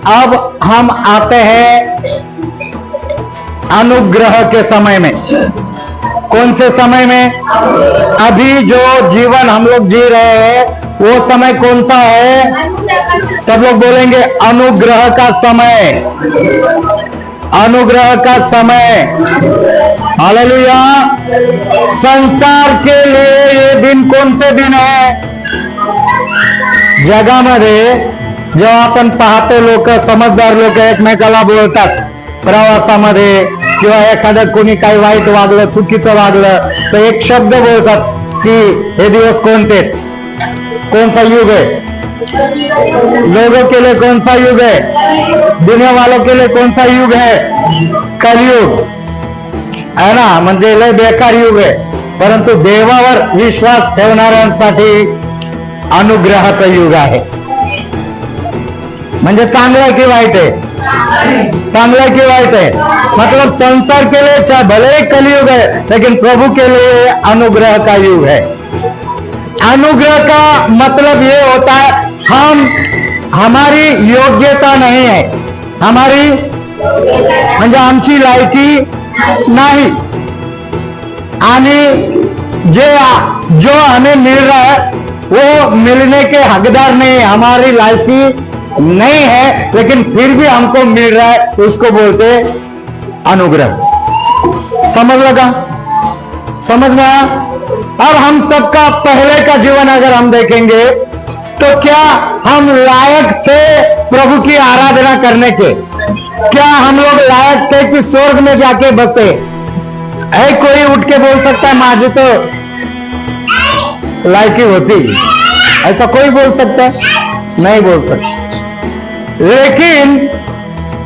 अब हम आते हैं अनुग्रह के समय में। कौन से समय में? अभी जो जीवन हम लोग जी रहे हैं वो समय कौन सा है? सब लोग बोलेंगे अनुग्रह का समय, अनुग्रह का समय। हालेलुया। संसार के लिए ये दिन कौन से दिन है? जगामध्ये जेव्हा आपण पाहतो लोक, समजदार लोक एकमेकाला बोलतात प्रवासामध्ये किंवा एखादं कोणी काही वाईट वागलं, चुकीचं वागलं तर एक शब्द बोलतात की हे दिवस कोणते, कौन सा युग है? लोगों के लिए कौन सा युग है? दुनिया वालों के लिए कौन सा युग है? कलयुग है ना, म्हणजे लय बेकार युग आहे. परंतु देवावर विश्वास ठेवणाऱ्यांसाठी अनुग्रहाचं युग आहे. म्हणजे चांगलं की वाईट आहे? चांगलं की वाईट है? मतलब संसार के लिए भले ही कलयुग है लेकिन प्रभु के लिए अनुग्रह का युग है. अनुग्रह का मतलब ये होता है हम, हमारी योग्यता नहीं है, हमारी म्हणजे आमची लायकी नहीं, आणि जो हमें मिल रहा है वो मिलने के हकदार नहीं है, हमारी लायकी नहीं है लेकिन फिर भी हमको मिल रहा है, उसको बोलते अनुग्रह. समझ लगा? समझ में आया? अब हम सबका पहले का जीवन अगर हम देखेंगे तो क्या हम लायक थे प्रभु की आराधना करने के? क्या हम लोग लायक थे कि स्वर्ग में जाके बसे? है कोई उठ के बोल सकता है माझी तो लायकी होती? ऐसा कोई बोल सकता है? नहीं बोल सकता. लेकिन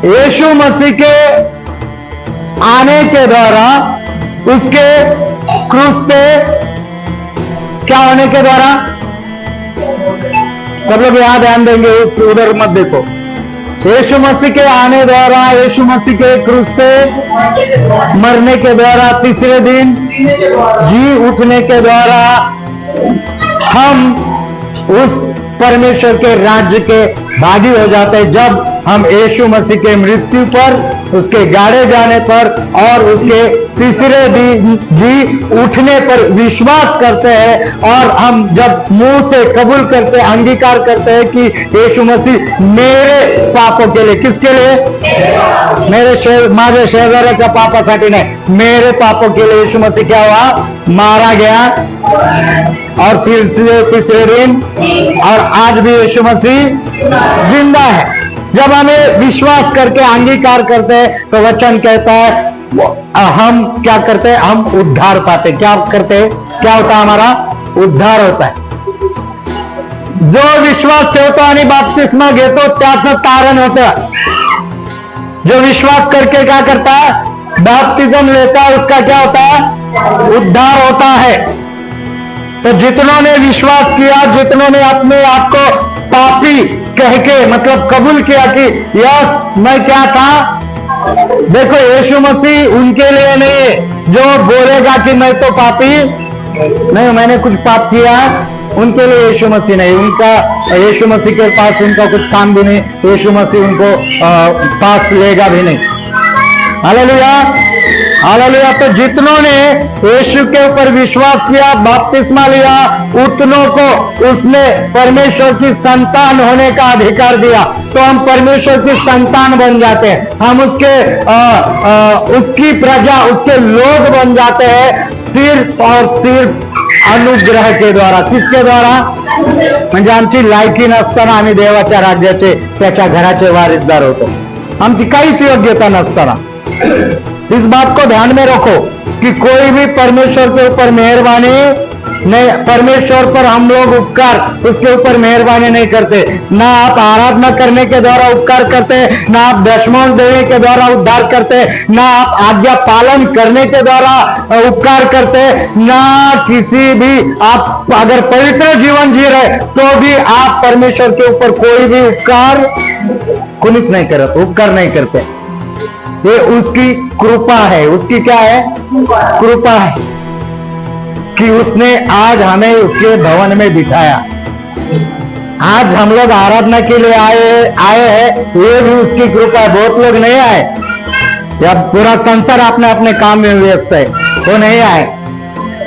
यीशु मसीह के आने के द्वारा, उसके क्रूस पे क्या होने के द्वारा, सब लोग यहाँ ध्यान देंगे, उधर मत देखो. यीशु मसीह के आने द्वारा, यीशु मसीह के क्रूस पे मरने के द्वारा, तीसरे दिन जी उठने के द्वारा हम उस परमेश्वर के राज्य के भागी हो जाते हैं. जब हम यीशु मसीह के मृत्यु पर, उसके गाड़े जाने पर और उसके तीसरे दिन जी उठने पर विश्वास करते हैं और हम जब मुंह से कबूल करते हैं, अंगीकार करते हैं कि यीशु मसीह मेरे पापों के लिए, किसके लिए? माझ्या शेजाऱ्याच्या पापासाठी नाही, मेरे पापों के लिए यीशु मसीह क्या हुआ? मारा गया और फिर से तीसरे दिन, और आज भी यीशु मसीह जिंदा है. जब हमें विश्वास करके अंगीकार करते हैं तो वचन कहता है हम क्या करते हैं? हम उद्धार पाते. क्या करते हैं? क्या होता है? हमारा उद्धार होता है. जो विश्वास ठेवतो आणि बपतिस्मा घेतो त्याचं तारण होतं. जो विश्वास करके क्या करता है? बपतिस्म लेता है, उसका क्या होता है? उद्धार होता है. तो जितनों ने विश्वास किया, जितनों ने अपने आप को पापी कह के मतलब कबूल किया कि यस मैं क्या था, देखो यीशु मसीह उनके लिए नहीं जो बोलेगा कि मैं तो पापी नहीं, मैंने कुछ पाप किया, उनके लिए यीशु मसीह नहीं. उनका यीशु मसीह के पास उनका कुछ काम भी नहीं, यीशु मसीह उनको पास लेगा भी नहीं. Hallelujah, hallelujah. तो जितनों ने यीशु के ऊपर विश्वास किया, बपतिस्मा लिया, उतनों को उसने परमेश्वर की संतान होने का अधिकार दिया. तो हम परमेश्वर की संतान बन जाते हैं, हम उसके उसकी प्रजा, उसके लोग बन जाते हैं सिर्फ और सिर्फ अनुग्रह के द्वारा. किसके द्वारा? म्हणजे आमची लायकी नसताना आम्ही देवाच्या राज्याचे, त्याच्या घराचे वारिसदार होतो, आमची काहीच योग्यता नसताना. इस बात को ध्यान में रखो कि कोई भी परमेश्वर के ऊपर मेहरबानी नहीं, परमेश्वर पर हम लोग उपकार, उसके ऊपर मेहरबानी नहीं करते. ना आप आराधना करने के द्वारा उपकार करते, ना आप दशमांश देने के द्वारा उद्धार करते, ना आप आज्ञा पालन करने के द्वारा उपकार करते, ना किसी भी, आप अगर पवित्र जीवन जी रहे तो भी आप परमेश्वर के ऊपर कोई भी उपकार कुछ नहीं करते, उपकार नहीं करते. ये उसकी कृपा है. उसकी क्या है? कृपा है कि उसने आज हमें उसके भवन में बिठाया. आज हम लोग आराधना के लिए आए हैं, ये भी उसकी कृपा है। बहुत लोग नहीं आए, या पूरा संसार अपने अपने काम में व्यस्त है, वो नहीं आए,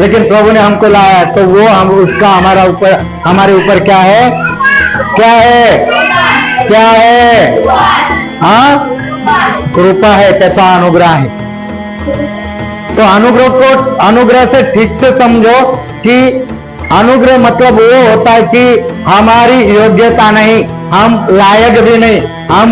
लेकिन प्रभु ने हमको लाया, तो वो हम उसका हमारे ऊपर क्या है, क्या है, क्या है, हाँ, कृपा है, त्याचा अनुग्रह है। तो अनुग्रह से ठीक से समझो कि अनुग्रह मतलब वो होता है कि हमारी योग्यता नहीं, हम लायक भी नहीं, हम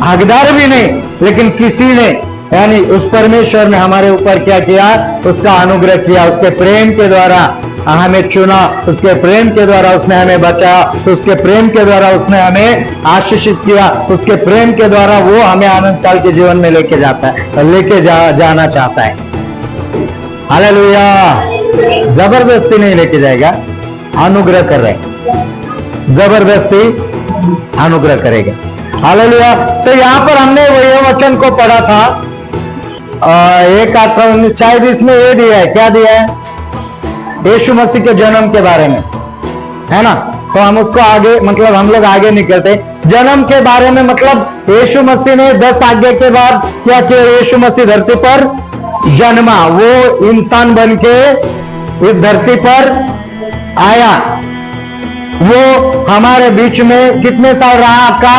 हकदार भी नहीं, लेकिन किसी ने यानी उस परमेश्वर ने हमारे ऊपर क्या किया, उसका अनुग्रह किया, उसके प्रेम के द्वारा हमें चुना, उसके प्रेम के द्वारा उसने हमें बचाया, उसके प्रेम के द्वारा उसने हमें आशीषित किया, उसके प्रेम के द्वारा वो हमें आनंद काल के जीवन में लेके जाता है, लेके जाना चाहता है। हालेलुया। जबरदस्ती नहीं लेके जाएगा, अनुग्रह कर रहे, जबरदस्ती अनुग्रह करेगा। हालेलुया। तो यहाँ पर हमने वो वचन को पढ़ा था, 1:18-19, शायद इसमें ये दिया है, क्या दिया है, यीशु मसीह के जन्म के बारे में, है ना। तो हम उसको आगे मतलब हम लोग आगे निकलते, जन्म के बारे में मतलब यीशु मसीह ने 10 आज्ञा के बाद क्या किया, यीशु मसीह धरती पर जन्मा, वो इंसान बन के इस धरती पर आया, वो हमारे बीच में कितने साल रहा, आपका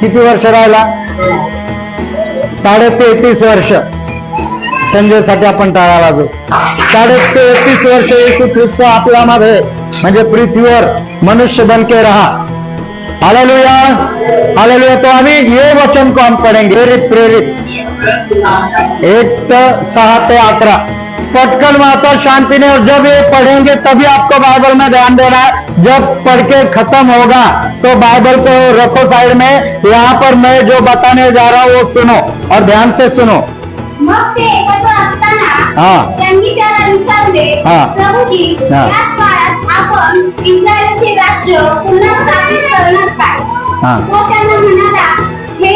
किती वर्ष राहिला, 33.5 वर्ष, संजयसाठी आपण टाळा वाजू, 33.5 वर्ष येशू ख्रिस्त आपल्यामध्ये म्हणजे पृथ्वीवर मनुष्य बन के रहा। Hallelujah, hallelujah. तो अभी ये वचन को हम पढ़ेंगे, प्रेरित 1:6-11, पटकन वाचा शांति ने, और जब ये पढ़ेंगे तभी आपको बाइबल में ध्यान देना है। जब पढ़ के खत्म होगा तो बाइबल को रखो साइड में, यहाँ पर मैं जो बताने जा रहा हूँ वो सुनो और ध्यान से सुनो। मग ते एकत्र असताना त्यांनी त्याला विचारले, प्रभूजी, याच काळात आपण इस्रायलचे राज्य पुन्हा स्थापित करणार काय? तो त्यांना म्हणाला, हे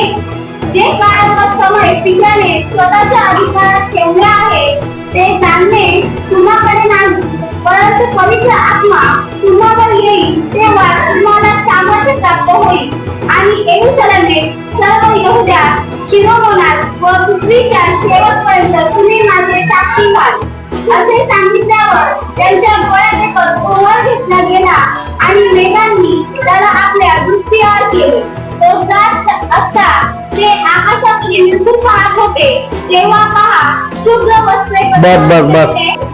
जे काळ व समय पित्याने स्वतःच्या अधिकारात ठेवले आहे ते जाणणे तुम्हाकडे नाही, परंतु पवित्र आत्मा तुम्हावर येईल तेव्हा तुम्हाला सामर्थ्य प्राप्त होईल, आणि यरूशलेमे सर्व यहुद्यात, शिरोमोनात व पृथ्वीच्या शेवटपर्यंत तुम्ही माझे साक्षी व्हाल। असे सांगितल्यावर त्यांच्या डोळ्यात एक ओहळ घेतला गेला आणि मेघांनी त्याला आपल्या दृष्टीआड केले। तो जात असता ते आकाशाकडे निरखून पाहत होते, तेव्हा पहा शुभ्र वस्त्रे बस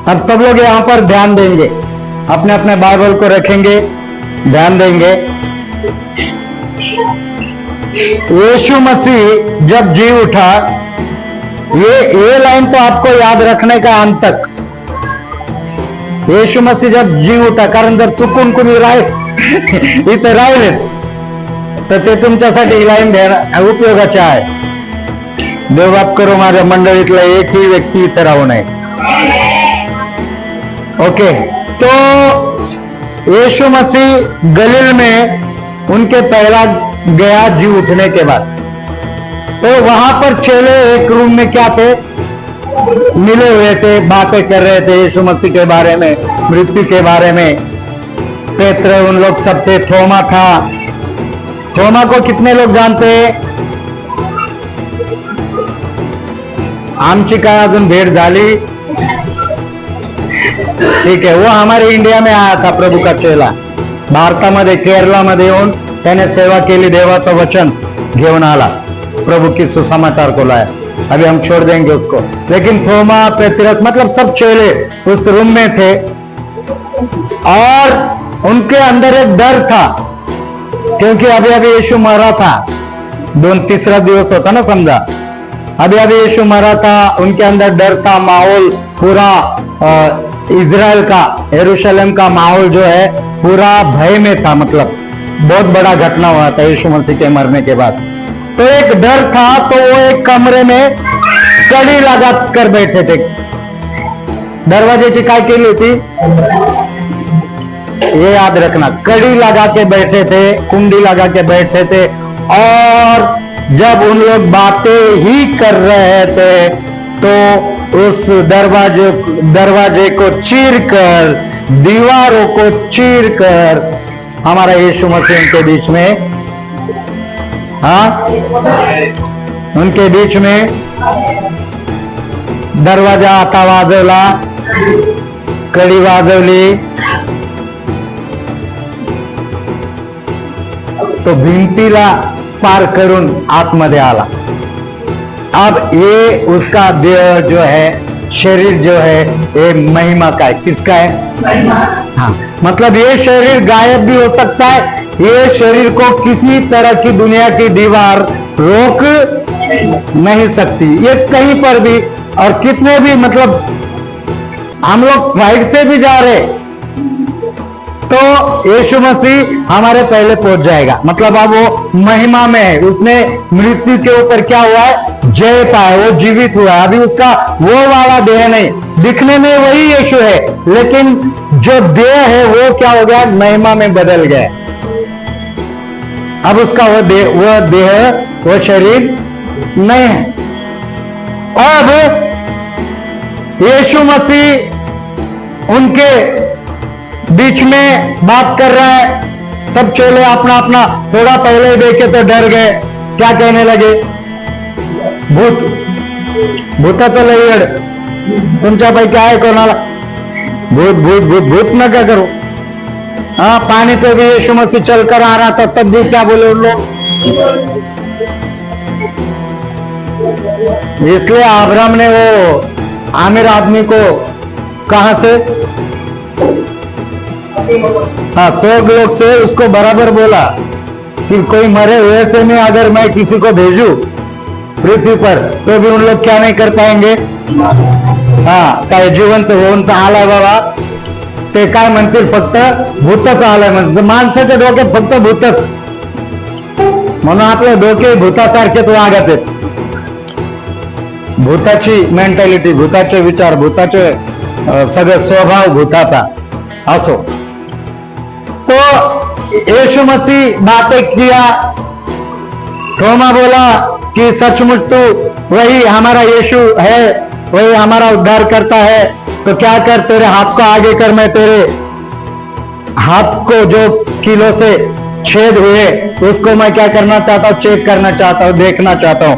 अब सब लोग यहाँ पर ध्यान देंगे, अपने अपने बाइबल को रखेंगे, ध्यान देंगे। यीशु मसीह जब जी उठा, ये लाइन तो आपको याद रखने का अंत तक, यीशु मसीह जब जी उठा, कारण जर चुकून कुणी इथे राहिले तर ते तुमच्यासाठी ही लाईन देणं उपयोगाचे आहे। देवबाप करो माझ्या मंडळीतला एकही व्यक्ती इथे राहू नये। ओके, तो यीशु मसीह गलील में उनके पहला गया जी उठने के बाद, तो वहां पर चेले एक रूम में क्या थे, मिले हुए थे, बातें कर रहे थे यीशु मसीह के बारे में, मृत्यु के बारे में। पेत्र उन लोग सब थे, थोमा था। थोमा को कितने लोग जानते हैं? आमची काय अजून भेट झाली, ठीक है। वो हमारे इंडिया में आया था, प्रभु का चेला, भारतामध्ये केरलामध्ये येऊन त्याने सेवा केली, देवाचं वचन घेऊन आला, प्रभु की सुसमाचार को लाया। अभी हम छोड़ देंगे उसको, लेकिन थोमा, पेत्रस मतलब सब चेले उस रूम में थे, और उनके अंदर एक डर था, क्योंकि अभी अभी यीशु मरा था, 2-3 दिवस होता ना समझा, अभी अभी यीशु मरा था, उनके अंदर डर था, माहौल पूरा इजराइल का, यरूशलेम का माहौल जो है पूरा भय में था, मतलब बहुत बड़ा घटना हुआ था यीशु मसीह के मरने के बाद। तो एक डर था, तो वो एक कमरे में कड़ी लगा कर बैठे थे, दरवाजे की काय केली थी, ये याद रखना, कड़ी लगा के बैठे थे, कुंडी लगा के बैठे थे, और जब उन लोग बातें ही कर रहे थे तो उस दरवाजे को चीरकर, दीवारों को चीरकर हमारा यीशु मसीह उनके बीच में, हाँ, उनके बीच में दरवाजा आता वाजवला, कडी वाजवली, तो भिंतीला पार करून आतमध्ये आला. अब ये उसका देह जो है, शरीर जो है, ये महिमा का है. किसका है? हाँ, मतलब ये शरीर गायब भी हो सकता है. ये शरीर को किसी तरह की दुनिया की दीवार रोक नहीं सकती. ये कहीं पर भी और कितने भी, मतलब हम लोग फ्लाइट से भी जा रहे तो यीशु मसीह हमारे पहले पहुंच जाएगा. मतलब अब वो महिमा में है. उसने मृत्यु के ऊपर क्या हुआ है? जय पाया, वो जीवित हुआ. अभी उसका वो वाला देह नहीं, दिखने में वही यीशु है, लेकिन जो देह है वो क्या हो गया? महिमा में बदल गया. अब उसका वो देह, वो शरीर नहीं है. अब यीशु मसीह उनके बीच में बात कर रहा है. सब चेले अपना अपना थोड़ा पहले देखे तो डर गए. क्या कहने लगे? भूताचं लयड तुमच्यापैकी आहे कोणाला? भूत भूत भूत भूत नका करो. हाँ, पानी पे भी यीशु मसीह चलकर आ रहा था, तब भी क्या बोले उन लोग? इसलिए अब्राहम ने वो आमिर आदमी को कहां से, हाँ, स्वर्ग लोक से उसको बराबर बोला कि कोई मरे हुए से में अगर मैं किसी को भेजू पृथ्वी पर तो भी उन लोग क्या नहीं कर पाएंगे. हाँ, काय जिवंत होऊन तर आलाय बाबा, ते काय म्हणतील? फक्त भूतच आलाय. म्हणजे माणसाच्या डोक्यात फक्त भूतच, म्हणून आपले डोके भूतासारखेच वागत आहेत. भूताची मेंटॅलिटी, भूताचे विचार, भूताचे सगळं स्वभाव भूताचा असो. तो यीशु मसीह बातें किया. थोमा बोला कि सचमुच तू वही हमारा यीशु है, वही हमारा उद्धार करता है, तो क्या कर, तेरे हाथ को आगे कर, मैं तेरे हाथ को जो किलो से छेद हुए उसको मैं क्या करना चाहता हूँ? चेक करना चाहता हूँ, देखना चाहता हूँ.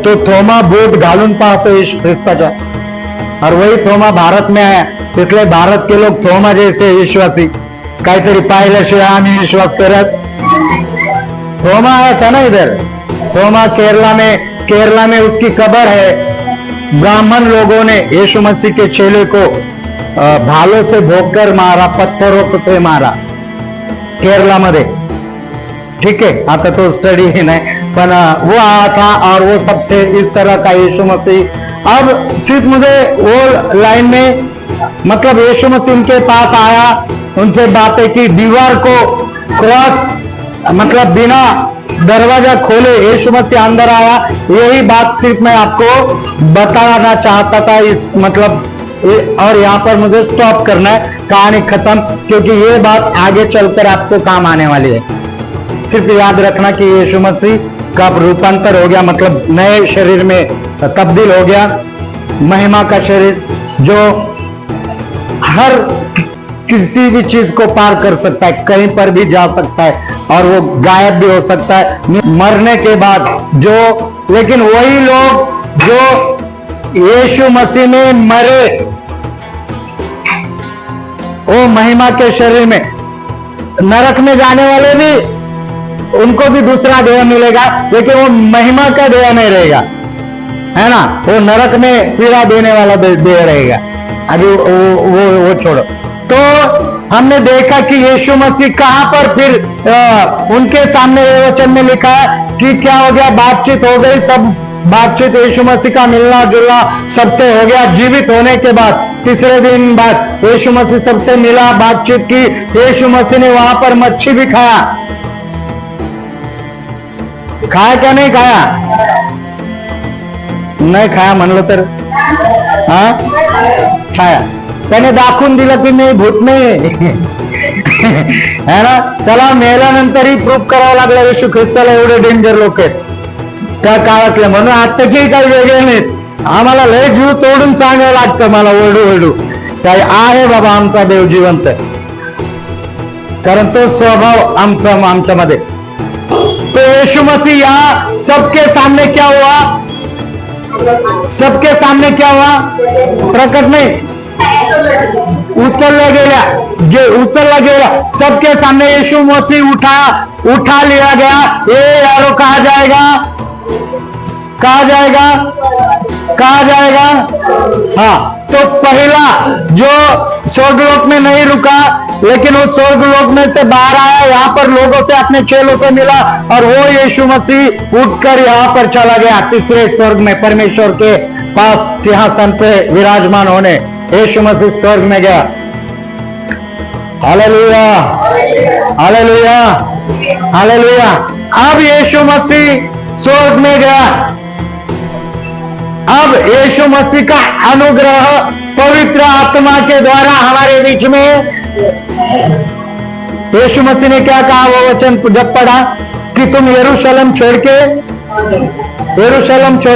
तो थोमा बूट घालून पाहतो यीशु ख्रिस्ताच्या. और वही थोमा भारत में है, इसलिए भारत के लोग थोमा जैसे विश्वासी. काहीतरी पाहिल्याशिवाय आम्ही विश्वास करत. थोमा आया था ना इधर, थोमा केरला में उसकी कब्र है. ब्राह्मण लोगों ने यीशु मसीह के चेले को भालों से भोंककर मारा, पत्थरों से मारा केरला मध्ये. ठीक है, आता तो स्टडी ही नहीं, पर वो आया था और वो सब थे इस तरह का यीशु मसीह. अब सिर्फ मुझे वो लाइन में, मतलब यीशु मसीह उनके पास आया, उनसे बातें की, दीवार को क्रॉस, मतलब बिना दरवाजा खोले यीशु मसीह अंदर आया. यही बात सिर्फ मैं आपको बताना चाहता था इस, मतलब, और यहाँ पर मुझे स्टॉप करना है, कहानी खत्म, क्योंकि ये बात आगे चलकर आपको काम आने वाली है. सिर्फ याद रखना कि यीशु मसीह का रूपांतर हो गया, मतलब नए शरीर में तब्दील हो गया, महिमा का शरीर जो हर किसी भी चीज को पार कर सकता है, कहीं पर भी जा सकता है, और वो गायब भी हो सकता है मरने के बाद. जो, लेकिन वही लोग जो यीशु मसीह में मरे, वो महिमा के शरीर में, नरक में जाने वाले भी, उनको भी दूसरा देह मिलेगा, लेकिन वो महिमा का देह नहीं रहेगा, है ना. वो नरक में पीड़ा देने वाला देह रहेगा. अभी वो छोड़ो. तो हमने देखा कि यीशु मसीह कहां पर फिर उनके सामने ये वचन में लिखा है कि क्या हो गया? बातचीत हो गई, सब बातचीत, यीशु मसीह का मिलना जुलना सबसे हो गया. जीवित होने के बाद तीसरे दिन बाद यीशु मसीह सबसे मिला, बातचीत की. यीशु मसीह ने वहां पर मच्छी भी खाया का नहीं खाया? नाही खाया म्हणलं तर, हा, खाया. त्याने दाखवून दिलं की नाही, भूत नाही है ना. त्याला मेल्यानंतरही प्रूफ करावं लागलं येशू ख्रिस्ताला एवढे डेंजर लोक आहेत त्या काळातले. म्हणून आत्ताचेही काही वेगळे नाहीत. आम्हाला लय जीव तोडून सांगायला लागतं, मला ओरडू ओरडू, काय आहे बाबा आमचा देव जिवंत. कारण तो स्वभाव आमच्यामध्ये। तो यीशु मसीह यहाँ सबके सामने क्या हुआ? सबके सामने क्या हुआ? प्रकट नहीं, उचलला गेला सबके सामने यीशु मसीह उठा लिया गया। ये यारो कहा जाएगा? हाँ, तो पहला जो स्वर्गलोक में नहीं रुका, लेकिन वो स्वर्गलोक में से बाहर आया, यहाँ पर लोगों से अपने चेलों से मिला, और वो यीशु मसीह उठकर यहाँ पर चला गया तीसरे स्वर्ग में, परमेश्वर के पास सिंहासन पे विराजमान होने। यीशु मसीह स्वर्ग में गया। Hallelujah, hallelujah, hallelujah. अब यीशु मसीह स्वर्ग में गया। अब यीशु मसीह का अनुग्रह पवित्र आत्मा के द्वारा हमारे बीच में। यीशु मसीह ने क्या कहा? वो वचन जब पढ़ा कि तुम यरूशलेम छोड़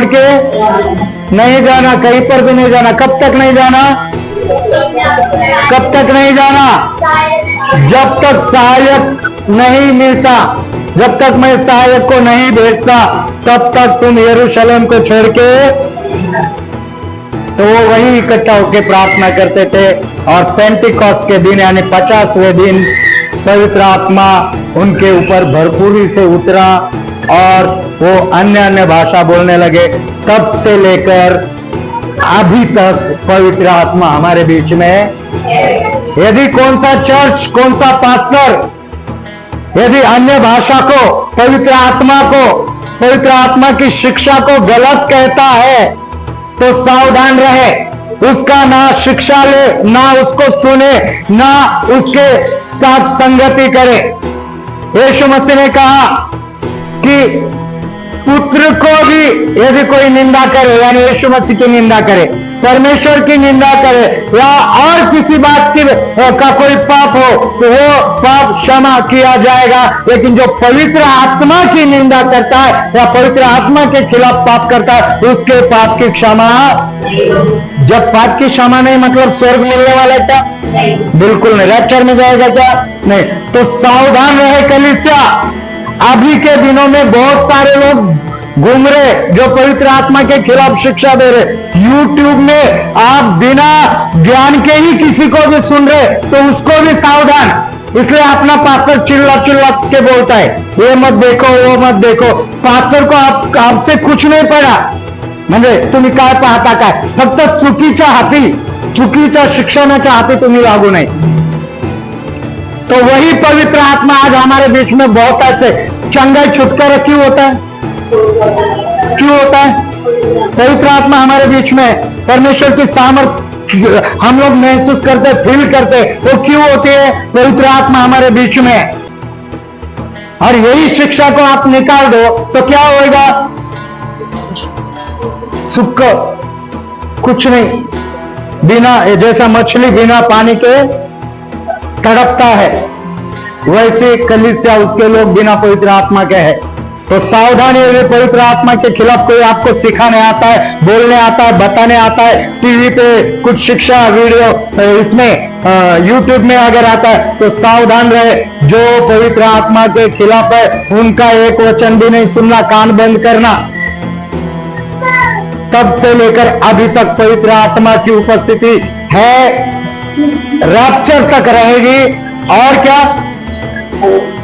के नहीं जाना, कहीं पर भी नहीं जाना। कब तक नहीं जाना? जब तक सहायक नहीं मिलता, जब तक मैं सहायक को नहीं भेजता, तब तक तुम यरूशलेम को छोड़ के। तो वो वही इकट्ठा होकर प्रार्थना करते थे, और पेंटिकॉस्ट के दिन यानी 50वें दिन पवित्र आत्मा उनके ऊपर भरपूरी से उतरा, और वो अन्य भाषा बोलने लगे। तब से लेकर अभी तक पवित्र आत्मा हमारे बीच में। यदि कौन सा चर्च, कौन सा पास्टर यदि अन्य भाषा को, पवित्र आत्मा की शिक्षा को गलत कहता है, तो सावधान रहे। उसका ना शिक्षा ले, ना उसको सुने, ना उसके साथ संगति करे। यीशु मसीह ने कहा कि पुत्र को भी यदि कोई निंदा करे, यानी यीशु मसीह की निंदा करे, परमेश्वर की निंदा करे, या और किसी बात की का कोई पाप हो, तो वो पाप क्षमा किया जाएगा। लेकिन जो पवित्र आत्मा की निंदा करता है या पवित्र आत्मा के खिलाफ पाप करता है, उसके पाप की क्षमा। जब पाप की क्षमा नहीं, मतलब स्वर्ग मिलने वाला है क्या? बिल्कुल नहीं। रैप्चर में जाएगा क्या? नहीं। तो सावधान रहे कलीसिया। अभी के दिनों में बहुत सारे लोग घूम रहे जो पवित्र आत्मा के खिलाफ शिक्षा दे रहे। यूट्यूब में आप बिना ज्ञान के ही किसी को भी सुन रहे, तो उसको भी सावधान। इसलिए अपना पास्टर चिल्ला के बोलता है, ये मत देखो, वो मत देखो। पास्टर को आपसे कुछ नहीं पड़ा, म्हणजे तुम्ही काय पाहता काय? फक्त चुकीच्या शिक्षणाच्या हाती तुम्ही लागू नहीं। तो वही पवित्र आत्मा आज हमारे बीच में बहुत ऐसे चंगाई छुटकारा क्यों होता है? पवित्र आत्मा हमारे बीच में, परमेश्वर की सामर्थ्य हम लोग महसूस करते, फील करते, वो क्यों होती है? पवित्र आत्मा हमारे बीच में। और यही शिक्षा को आप निकाल दो तो क्या होगा? सुख, कुछ नहीं। बिना, जैसा मछली बिना पानी के तड़पता है, वैसे कलीसिया उसके लोग बिना पवित्र आत्मा के हैं। तो सावधान है, पवित्र आत्मा के खिलाफ कोई आपको सिखाने आता है, बोलने आता है, बताने आता है, टीवी पे कुछ शिक्षा वीडियो, इसमें यूट्यूब में अगर आता है, तो सावधान रहे। जो पवित्र आत्मा के खिलाफ है, उनका एक वचन भी नहीं सुनना, कान बंद करना। तब से लेकर अभी तक पवित्र आत्मा की उपस्थिति है, रैप्चर तक रहेगी। और क्या?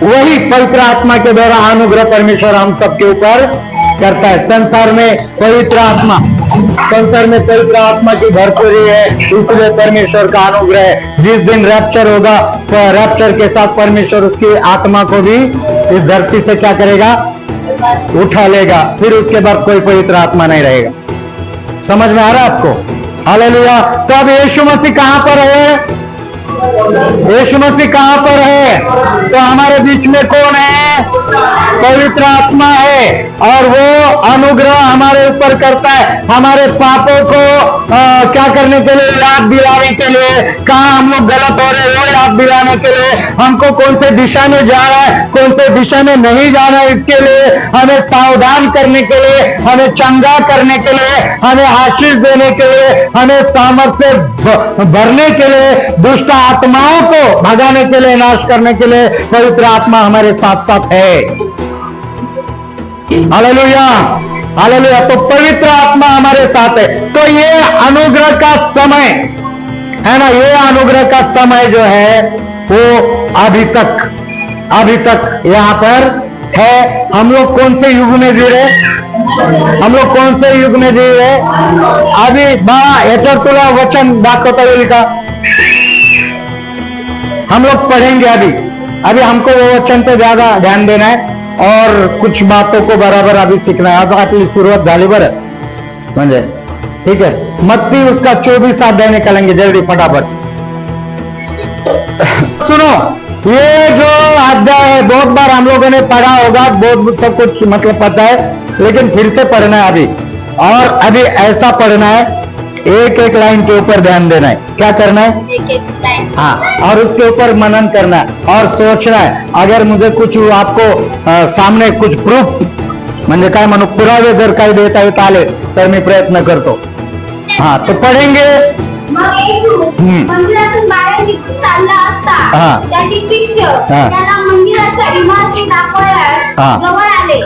वही पवित्र आत्मा के द्वारा अनुग्रह परमेश्वर हम सबके ऊपर करता है। संसार में पवित्र आत्मा की भरपूरी है, इसलिए परमेश्वर का अनुग्रह है। जिस दिन रैप्चर होगा, तो रैप्चर के साथ परमेश्वर उसकी आत्मा को भी इस धरती से क्या करेगा? उठा लेगा। फिर उसके बाद कोई पवित्र आत्मा नहीं रहेगा। समझ में आ रहा है आपको? हालेलुया। तो अब यीशु मसीह कहां पर है? यीशु मसीह कहां पर है? तो हमारे बीच में कौन है? पवित्र आत्मा है, और वो अनुग्रह हमारे ऊपर करता है। हमारे पापों को क्या करने के लिए? याद दिलाने के लिए। कहाँ हम लोग गलत हो रहे हैं, वो याद दिलाने के लिए। हमको कौन से दिशा में जाना है, कौन से दिशा में नहीं जाना है, इसके लिए हमें सावधान करने के लिए, हमें चंगा करने के लिए, हमें आशीष देने के लिए, हमें सामर्थ्य भरने के लिए दुष्ट आत्मा आत्माओं को भगाने के लिए, नाश करने के लिए पवित्र आत्मा हमारे साथ साथ है। Hallelujah, hallelujah. तो पवित्र आत्मा हमारे साथ है। तो ये अनुग्रह का समय है ना, ये अनुग्रह का समय जो है वो अभी तक यहाँ पर है। हम लोग कौन से युग में जी रहे? हम लोग कौन से युग में जी रहे? अभी याच्यावर तुला वचन दाखवता येईल का? हम लोग पढ़ेंगे अभी हमको वो वचन पे ज्यादा ध्यान देना है और कुछ बातों को बराबर अभी सीखना है। आता आपली सुरुवात झाली बरं, म्हणजे ठीक है। मत्ती उसका 24 अध्याय निकालेंगे जल्दी फटाफट। सुनो, ये जो अध्याय है बहुत बार हम लोगों ने पढ़ा होगा, बहुत सब कुछ मतलब पता है, लेकिन फिर से पढ़ना है अभी। और अभी ऐसा पढ़ना है, एक एक लाइन के ऊपर ध्यान देना है। क्या करना है? एक लाइन। हाँ, और उसके ऊपर मनन करना है और सोचना है। अगर मुझे कुछ आपको सामने कुछ प्रूफ म्हणजे काय म्हणू, पुरावे जर काही देता येत आले तर मी प्रयत्न करतो। हाँ, तो पढ़ेंगे। मग येशू मंदिरातून बाहेर निघून चालला असता त्याचे शिष्य त्याला मंदिराच्या इमारती दाखवायला जवळ आले।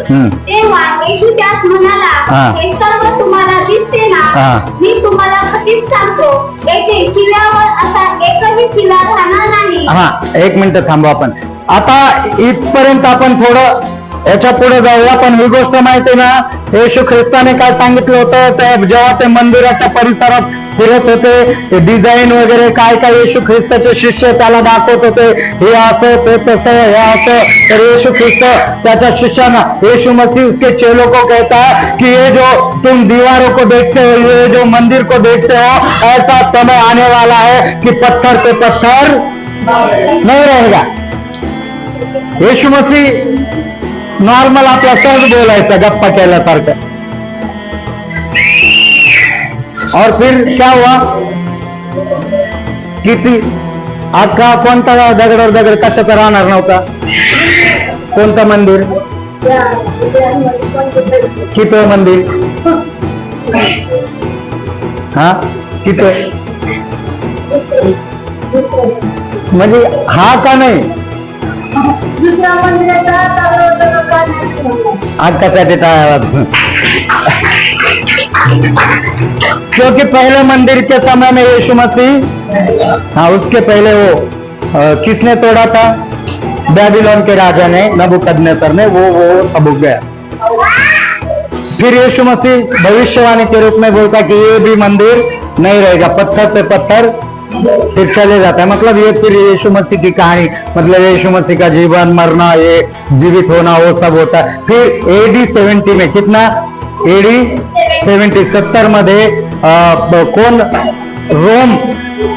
तेव्हा येशू त्यास म्हणाला, हे सर्व तुम्हाला दिसते ना? मी तुम्हाला खटीच सांगतो, येथे चिल्यावर असा एकही चिला राहणार नाही। हा, एक मिनिट थांबू आपण। आता इथपर्यंत आपण थोडं याच्या पुढे जाऊया, पण ही गोष्ट माहिती ना, येशू ख्रिस्ताने काय सांगितलं होतं? ते जेव्हा ते मंदिराच्या परिसरात फिरत होते, डिझाईन वगैरे काय काय येशू ख्रिस्ताचे शिष्य त्याला दाखवत होते, हे असं ते तसं हे असं। तर येशू ख्रिस्त त्याच्या शिष्यांना, येशू मसीह उसके चेलों को कहता है कि ये जो तुम दीवारों को देखते हो, ये जो मंदिर को देखते हो, ऐसा समय आने वाला है कि पत्थर पे पत्थर नहीं रहेगा। येशू मसीह नॉर्मल आपला सहज बोलायचा, गप्पा केल्यासारखं। और फिर क्या हुआ? किती अख्खा कोणता दगडावर दगड कशाचा राहणार नव्हता? कोणतं मंदिर? किती मंदिर? हा, किती म्हणजे हा का नाही? दुसऱ्या मंदिराचा अक्कासाठी टाळावाज। क्योंकि पहले मंदिर के समय में यीशु मसीह, हाँ, उसके पहले वो किसने तोड़ा था? बेबीलोन के राजा ने, नबूकदनेस्सर ने। वो सब उग गया। फिर यीशु मसीह भविष्यवाणी के रूप में बोलता कि ये भी मंदिर नहीं रहेगा, पत्थर पे पत्थर फिर चले जाता है। मतलब ये फिर यीशु मसीह की कहानी, मतलब यीशु मसीह का जीवन मरना, ये जीवित होना, वो सब होता है। फिर AD 70 में, कितना? AD 70 मध्ये कौन?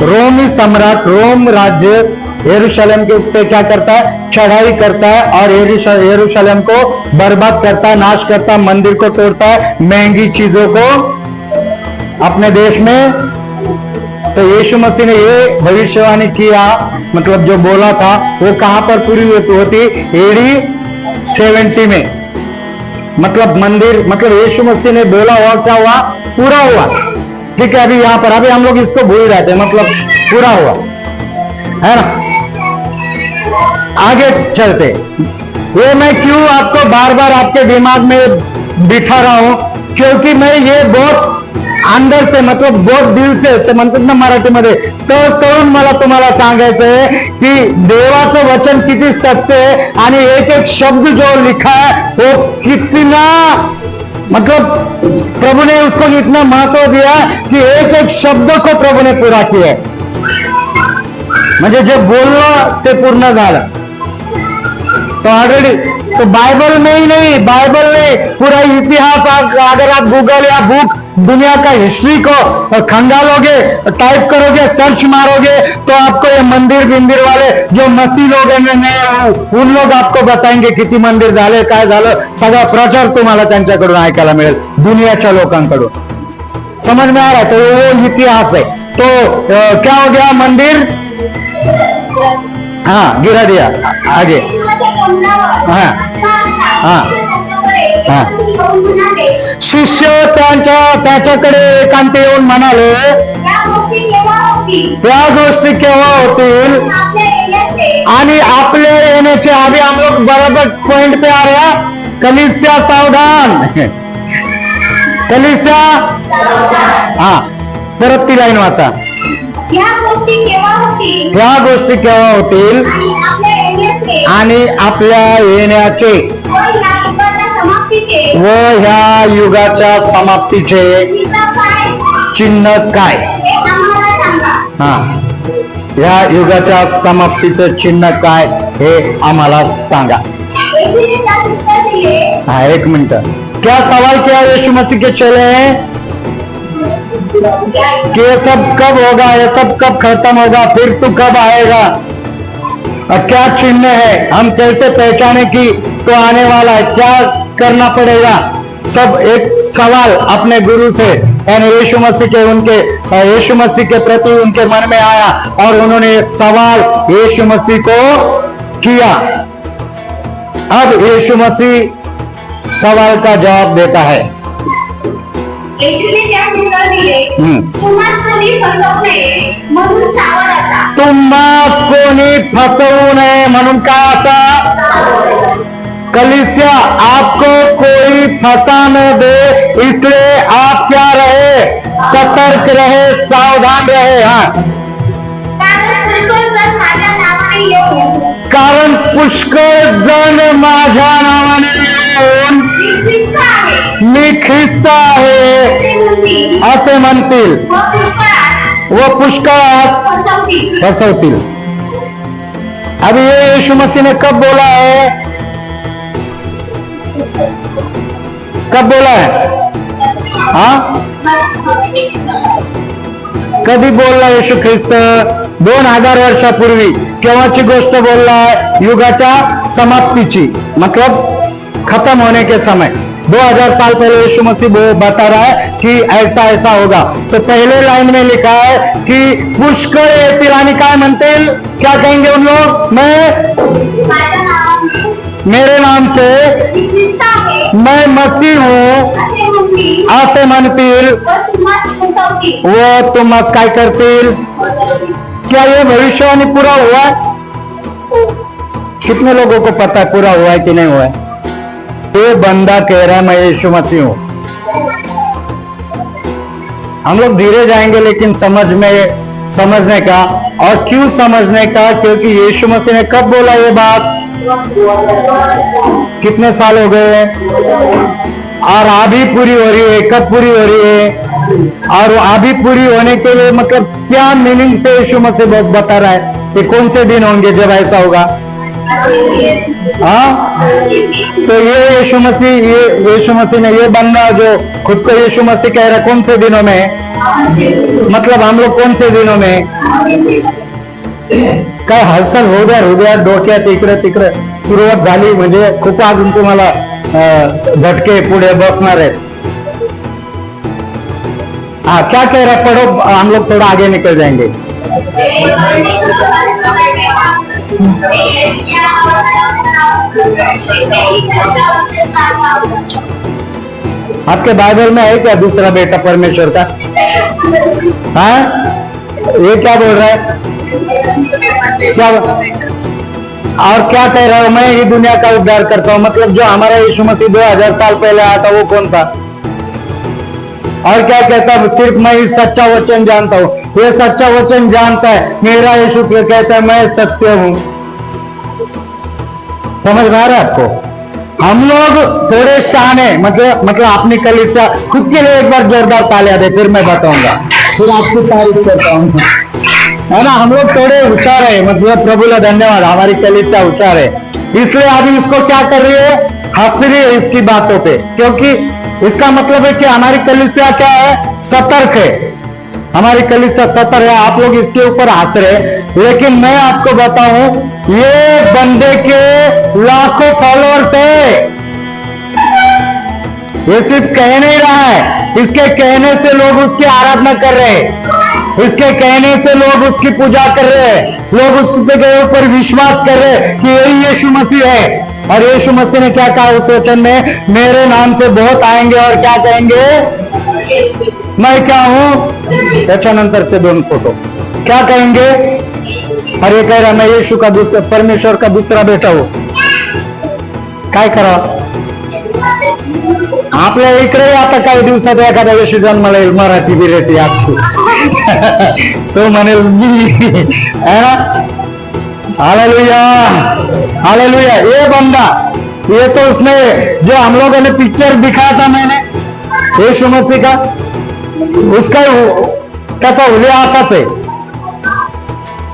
रोमी सम्राट, रोम राज्य यरूशलेम के ऊपर क्या करता है? चढ़ाई करता है और यरूशलेम को बर्बाद करता है, नाश करता है, मंदिर को तोड़ता है, महंगी चीजों को अपने देश में। तो यीशु मसीह ने ये भविष्यवाणी किया, मतलब जो बोला था, वो कहां पर पूरी होती? AD 70 में। मतलब मंदिर, मतलब यीशु मसीह ने बोला हुआ क्या हुआ? पूरा हुआ। ठीक है, अभी यहाँ पर अभी हम लोग इसको भूल जाते हैं, मतलब पूरा हुआ है ना। आगे चलते, ये मैं क्यों आपको बार बार आपके दिमाग में बिठा रहा हूं? क्योंकि मैं ये बहुत अंदर से, मतलब बहुत दिल से, ते म्हणतात ना मराठीमध्ये, तळून मला तुम्हाला सांगायचंय की देवाचं वचन किती सत्य है आणि एक एक शब्द जो लिखा है वो कितना, मतलब प्रभु ने उसको इतना महत्व दिया कि एक एक शब्द को प्रभु ने पूरा किया है। म्हणजे जे बोललं ते पूर्ण झालं। तो ऑलरेडी, तो बाइबल में ही नहीं, बाइबल में पूरा इतिहास, अगर आप गूगल या बुक दुनिया का हिस्ट्री को खंगालोगे, टाइप करोगे, सर्च मारोगे, तो आपको ये मंदिर बिंदिर वाले जो मसीह लोग हैं, उन लोग आपको बताएंगे किती मंदिर झाले, काय झालं, सगळा प्रचार तुम्हाला त्यांच्याकडून ऐकायला मिळेल, दुनियाच्या लोकांकडून। समझ में आ रहा है? तो वो इतिहास है। तो क्या हो गया? मंदिर, हाँ, गिरा दिया। आगे, हाँ हाँ हाँ, शिष्य त्याच्याकडे एकांत येऊन म्हणाले, होतील त्या गोष्टी केव्हा होतील आपल्या येण्याचे आणि आपल्या येण्याचे आधी हम लोग बराबर पॉइंट पे आ रहे हैं। कलीसिया सावधान, कलीसिया हा परत ती लाईन वाचा। या गोष्टी केव्हा होतील ह्या गोष्टी केव्हा होतील आणि आपल्या येण्याचे आणि आपल्या येण्याचे व या युगाच्या समाप्तीचे व ह्या युगाच्या समाप्तीचे चिन्ह काय चिन्ह काय? हे आम्हाला सांगा। हा, ह्या युगाच्या समाप्तीचं चिन्ह काय हे आम्हाला सांगा। येशूने त्यास उत्तर दिले, हाँ एक मिनट, क्या सवाल किया यीशु मसीह के चेले कि ये सब कब होगा, ये सब कब खत्म होगा, फिर तू कब आएगा, और क्या चिन्ह है, हम कैसे पहचाने कि तो आने वाला है, क्या करना पड़ेगा। सब एक सवाल अपने गुरु से यानी यीशु मसीह के उनके यीशु मसीह के प्रति उनके मन में आया और उन्होंने ये सवाल यीशु मसीह को किया। अब यीशु मसीह सवाल का जवाब देता है। येशूने त्यास उत्तर दिले, तुम्हास कोणी फसवू नये म्हणून सावध असा। तुम्हास कोणी फसवू नये म्हणून काय असा? कलीसिया आपको कोई फंसा न दे, इसलिए आप क्या रहे, सतर्क रहे, सावधान रहे। हाँ, कारण पुष्कळ जण माझ्या नावाने येऊन कारण पुष्कळ जण माझ्या नावाने येऊन मी ख्रिस्त आहे मी ख्रिस्त आहे असे म्हणतील असे म्हणतील व पुष्कळात व पुष्कळात फसवतील। फसवतील। अभी ये यीशु मसीह ने कब बोला है, कब बोला है? हाँ, कधी बोलला येशू ख्रिस्त? 2000 वर्षापूर्वी। केव्हाची गोष्ट बोललाय? युगाच्या समाप्तीची, मतलब खत्म होने के समय। 2000 साल पहले यीशु मसीह बता रहा है कि ऐसा ऐसा होगा। तो पहले लाइन में लिखा है कि पुष्कळ येतील आणि काय म्हणतील, क्या कहेंगे उन लोग, माझ्या नावाने मेरे नाम से मी ख्रिस्त आहे मैं मसीह हूँ असे म्हणतील असे म्हणतील व तुम्हास फसवतील। व तुम्हास काय करतील। क्या ये भविष्यवाणी पूरा हुआ है? कितने लोगों को पता है पूरा हुआ है कि नहीं हुआ है? ये बंदा कह रहा है मैं यीशु मसीह हूँ। हम लोग धीरे जाएंगे लेकिन समझने का, और क्यों समझने का, क्योंकि यीशु मसीह ने कब बोला ये बात, कितने साल हो गए और अभी पूरी हो रही है। कब पूरी हो रही है और अभी पूरी होने के लिए मतलब क्या मीनिंग से यीशु मसीह बता रहा है कि कौन से दिन होंगे जब ऐसा होगा। हाँ, तो ये यीशु मसीह ने ये बंदा जो खुद को यीशु मसीह कह रहा है, कौन से दिनों में, मतलब हम लोग कौन से दिनों में, काय हालचाल होऊ द्या डोक्यात इकडे तिकडे सुरुवात झाली म्हणजे खूप अजून तुम्हाला झटके पुढे बसणार आहेत। हाँ, क्या कह रहा है, पढ़ो, हम लोग थोड़ा आगे निकल जाएंगे। आपके बाइबल में है क्या दूसरा बेटा परमेश्वर का? हाँ, ये क्या बोल रहा है, क्या और क्या कह रहा हूं, मैं ही दुनिया का उद्धार करता हूं, मतलब जो हमारा यीशु मसीह 2000 साल पहले आया था वो कौन था? और क्या कहता है, सिर्फ मैं ही सच्चा वचन जानता हूं। ये सच्चा वचन जानता है, मेरा यीशु कहता है मैं सत्य हूं। समझ में आ रहा है आपको? हम लोग थोड़े शाने, मतलब अपनी कलीसिया, खुद के लिए एक बार जोरदार तालियां दे, फिर मैं बताऊंगा, फिर आपकी तारीफ करता हूँ, है ना। हम लोग थोड़े होशियार है, मतलब प्रभु का धन्यवाद, हमारी कलीसिया होशियार है, इसलिए अभी इसको क्या कर रही है, हंस रही है इसकी बातों पे, क्योंकि इसका मतलब है कि हमारी कलीसिया क्या है, सतर्क है, हमारी कलीसिया सतर्क है। आप लोग इसके ऊपर हंस रहे, लेकिन मैं आपको बताऊं, ये बंदे के लाखों फॉलोअर्स है, ये सिर्फ कह नहीं रहा है, इसके कहने से लोग उसकी आराधना कर रहे हैं, इसके कहने से लोग उसकी पूजा कर रहे हैं, लोग उसके ऊपर विश्वास कर रहे हैं कि यही यीशु मसीह है। और यीशु मसीह ने क्या कहा उस वचन में, मेरे नाम से बहुत आएंगे और क्या कहेंगे, मैं क्या हूं। त्याच्यानंतर ते 2 फोटो, क्या कहेंगे? अरे कह रहा मैं यीशु का दूसरा, परमेश्वर का दूसरा बेटा हूं. काय करावं? आपल्या इकडे आता काही दिवसात एखादा येशू जन्माला येईल, मराठी बिरेटी असतो. तो म्हणेल मी है ना. Hallelujah hallelujah. ये बंदा, ये तो उसने जो हम लोगों ने पिक्चर दिखाया था मैंने यीशु मसीह का, उसका त्याचा उल्लेख है.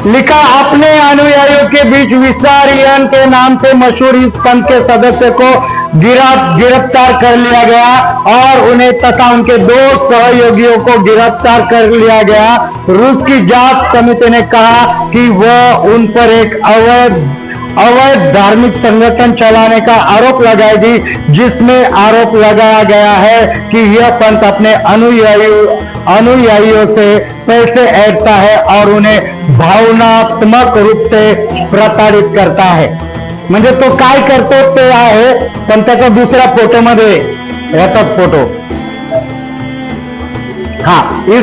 लिखा अपने अनुयायियों के बीच विसारियन के नाम से मशहूर इस पंथ के सदस्य को गिरफ्तार कर लिया गया और उन्हें तथा उनके 2 सहयोगियों को गिरफ्तार कर लिया गया. रूस की जांच समिति ने कहा कि वह उन पर एक अवैध धार्मिक संगठन चलाने का आरोप लगाएगी, जिसमें आरोप लगाया गया है कि यह पंथ अपने अनुयायियों से पैसे ऐंठता है और उन्हें भावनात्मक रूप से प्रताड़ित करता है. म्हणजे तो काय करतो ते आहे, पण त्याचा दुसऱ्या फोटो मध्ये याचाच फोटो. हाँ इस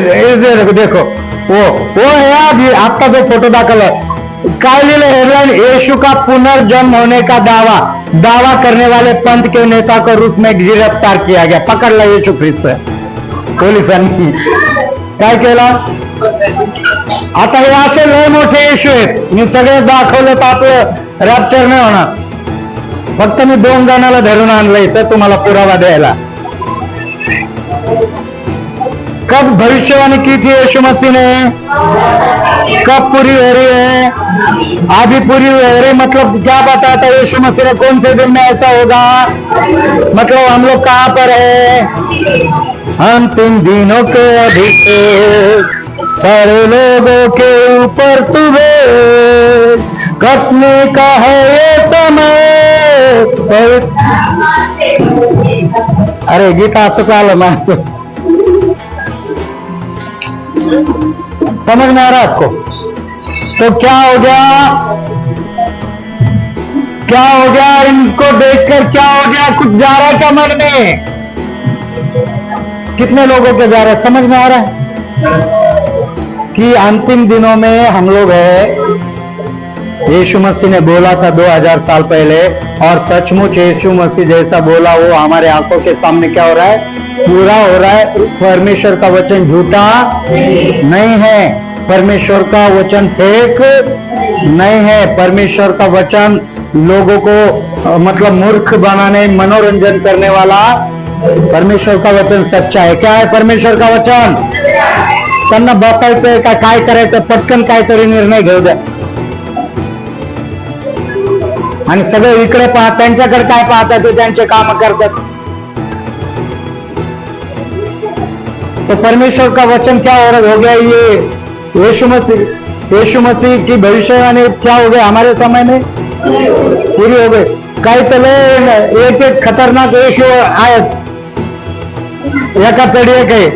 देखो वो है अभी आपका जो फोटो दाखल है. काय लिहिलं हेडलाइन? यीशु का पुनर्जन्म होने का दावा करने वाले पंथ के नेता को रूस में गिरफ्तार किया गया. पकडला येशू ख्रिस्त पोलिसांनी. काय केलं? आता हे असे लय मोठे येशू आहेत, मी सगळे दाखवले तर आपलं रॅप्चर नाही होणार. फक्त मी 2 जणाला धरून आणलंय तर तुम्हाला पुरावा द्यायला. कब भविष्यवाणी की थी यीशु मसीह ने? कब पूरी हो रही है? अभी पूरी हो रही. मतलब क्या बताया था यीशु मसीह ने कौन से दिन में ऐसा होगा? मतलब हम लोग कहाँ पर है? अंतिम दिनों के अभिषेक सारे लोगों के ऊपर तुम्हें कटने का है ये समय. अरे गीता असं चाललं मानतो. समझ में आ रहा है आपको? तो क्या हो गया इनको देखकर? क्या हो गया? कुछ जा रहा है क्या मन में? कितने लोगों के जा रहा है? समझ में आ रहा है कि अंतिम दिनों में हम लोग है. यीशु मसीह ने बोला था 2000 साल पहले, और सचमुच यीशु मसीह जैसा बोला वो हमारे आंखों के सामने क्या हो रहा है? पूरा हो रहा है. परमेश्वर का वचन झूठा नहीं है, परमेश्वर का वचन फेक नहीं है. परमेश्वर का वचन लोगों को मतलब मूर्ख बनाने, मनोरंजन करने वाला परमेश्वर का वचन सच्चा है. क्या है परमेश्वर का वचन? त्यांना बसायचंय का काय करायचं, पटकन काहीतरी निर्णय घेऊ द्या. आणि सगळे इकडे पाहत, त्यांच्याकडे काय पाहतात ते त्यांचे काम करतात. तो परमेश्वर का वचन क्या हो गया? ये यीशु मसीह की भविष्यवाणी क्या हो गया हमारे समय में? पूरी हो गई. काही तर एक खतरनाक यीशु आहेत, एका चढी एक आहे.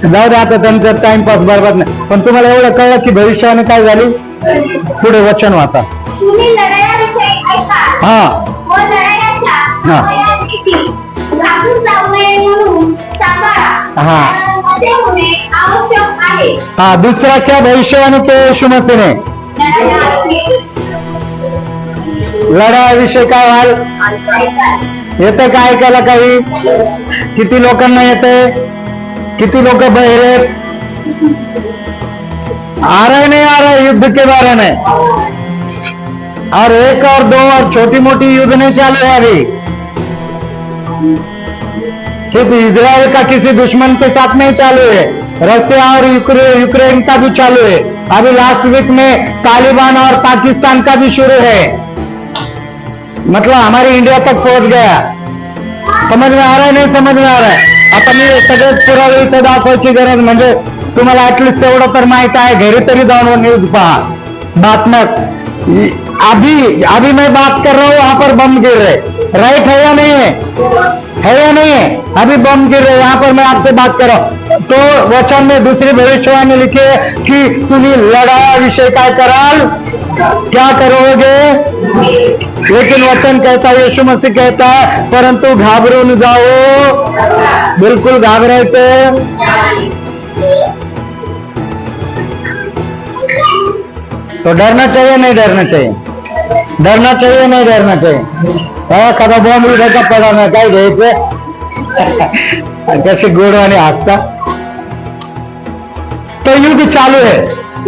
जाऊ दे आता, त्यांचा टाइमपास बरोबर नाही. पण तुम्हाला एवढं कळलं की भविष्यवाणी काय झाली? पुढे वचन वाचा. तुम्ही लढायाविषयी ऐका. हा व लढायाच्या समयाची घाबरून जाऊ नये म्हणून सांभाळा. हा. मध्ये होणे आवश्यक आहे. हा. दूसरा क्या भविष्यवाणी के यीशु मसीह ने? लढायाविषयी काय व्हाल? येते का ऐकायला काही? किती लोकांना येते? किती लोक बहिरे? आ रहे नहीं आ रहे युद्ध के बारे में? और 1 और 2 और छोटी मोटी युद्ध नहीं चालू है अभी. सिर्फ इजराइल का किसी दुश्मन के साथ नहीं चालू है, रशिया और यूक्रेन का भी चालू है. अभी लास्ट वीक में तालिबान और पाकिस्तान का भी शुरू है. मतलब हमारी इंडिया तक पहुंच गया. समझ में आ रहा है? नहीं समझ में आ रहा है? आता मी सगळे पुरावे इथं दाखवायची गरज, म्हणजे तुम्हाला ऍटलिस्ट तेवढं तर माहित आहे. घरी तरी जाऊन न्यूज पहा, बातम्या. अभी मैं बात कर रहा हूँ, वहां पर बम गिर रहे. राइट है या नहीं है? है या नहीं है? अभी बम गिर रहे, यहाँ पर मैं आपसे बात कर रहा हूँ. तो वचन में दूसरी भविष्यवाणी लिखी है कि तुम्ही लढायाविषयी काय कराल? क्या करोगे? लेकिन वचन कहता है, यीशु मसीह कहता है, परंतु घाबरून जाओ. बिल्कुल घाबरायचं. तो डरना चाहिए नहीं डरना चाहिए, डरना चाहिए नहीं डरना चाहिए। कदा बॉम्ब उठायचा पडा ना काय घ्यायचं कसे गोडवाने हसता। तो युद्ध चालू है,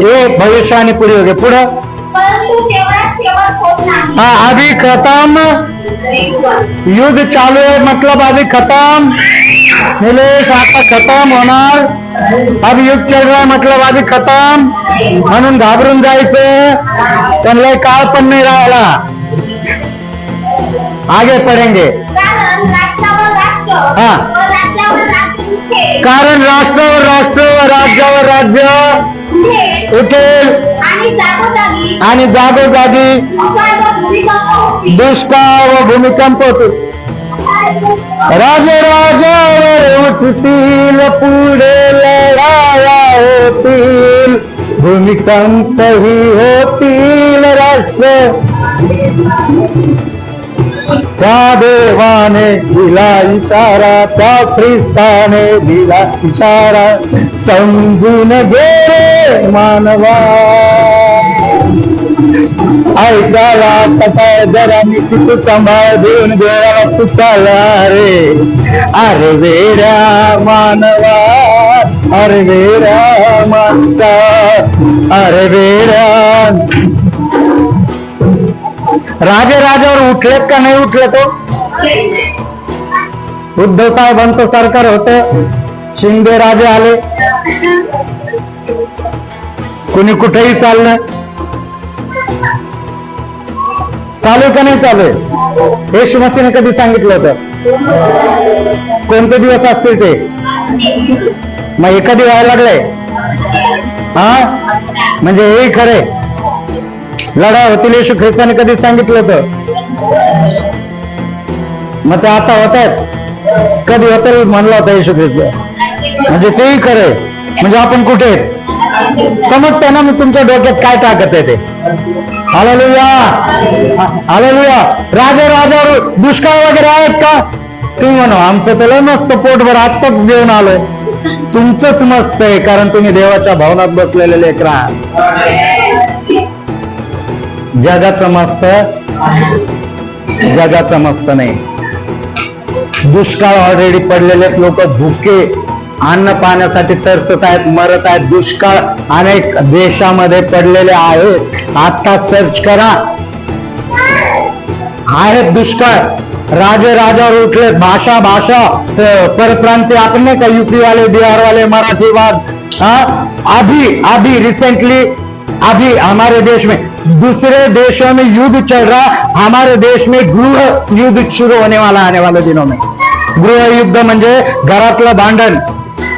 ये भविष्यवाणी पुढे हो गए पुढं। परंतु तेवढाच शेवट होत नाही। हाँ अभी खत्म, युद्ध चालू है मतलब अभी खत्म, निलेश आता खत्म होणार, अभी युद्ध चल रहा है मतलब अभी खत्म, म्हणून घाबरून जायचं, पण लय काळ पण नाही राहिला, आगे पडेंगे। कारण राष्ट्रावर राष्ट्र हा। व राज्यावर राज्य उठेल। कारण राष्ट्रावर राष्ट्र व राज्यावर राज्य उठेल आणि जागोजागी दुष्काळ व भूमिकंप होतील। राजे राजावर उठतील, पुढे लढाया होतील, भूमिकंपही होतील राष्ट्र। त्या देवाने दिला इशारा, त्या ख्रिस्ताने दिला इशारा, समजून घे रे मानवा। ऐकायला काय जरा मी किती सांभाळ देऊन देवाला तुझाला रे, अरे वेड्या मानवा, अरे वेड्या मानता, अरे वेड्या। राजे राजावर उठलेत का नाही उठले? तो उद्धव साहेबांचं सरकार होतं, शिंदे राजे आले, कुणी कुठेही चाललं, चालू का नाही चालू? येशू मसीहने कधी सांगितलं होतं? कोणते दिवस असतील ते? मग हे कधी व्हायला लागलंय? हा म्हणजे हेही खरे लढाई होतील, येशू ख्रिस्ताने कधी सांगितलं होतं? मग ते आता होत आहेत, कधी होतं म्हणलं होतं येशू ख्रिस्त, म्हणजे तेही खरे। म्हणजे आपण कुठे आहेत समजते ना? मी तुमच्या डोक्यात काय टाकत आहे ते। Hallelujah, hallelujah. राजा राजावर दुष्काळ वगैरे आहेत का? तुम्ही म्हणा आमचं त्याला मस्त पोटभर आत्ताच जेवण आलोय, तुमचंच मस्त आहे, कारण तुम्ही देवाच्या भवनात बसलेले लेकरं आहात। जगाचं मस्त, जगाचं मस्त नाही। दुष्काळ ऑलरेडी पडलेले लोक भुके अन्न पाण्यासाठी तरसत आहेत, मरत आहेत। दुष्काळ अनेक देशामध्ये पडलेले आहेत, आता सर्च करा, आहेत दुष्काळ। राजे राजावर उठले, भाषा भाषा परप्रांतीय, आपण नाही का यूपी वाले, बिहार वाले, मराठी वाद। अभी रिसेंटली अभी हमारे देश में, दूसरे देशों में युद्ध चल रहा, हमारे देश में गृह युद्ध शुरू होने वाला आने वाले दिनों में। गृह युद्ध म्हणजे घरातलं भांडण।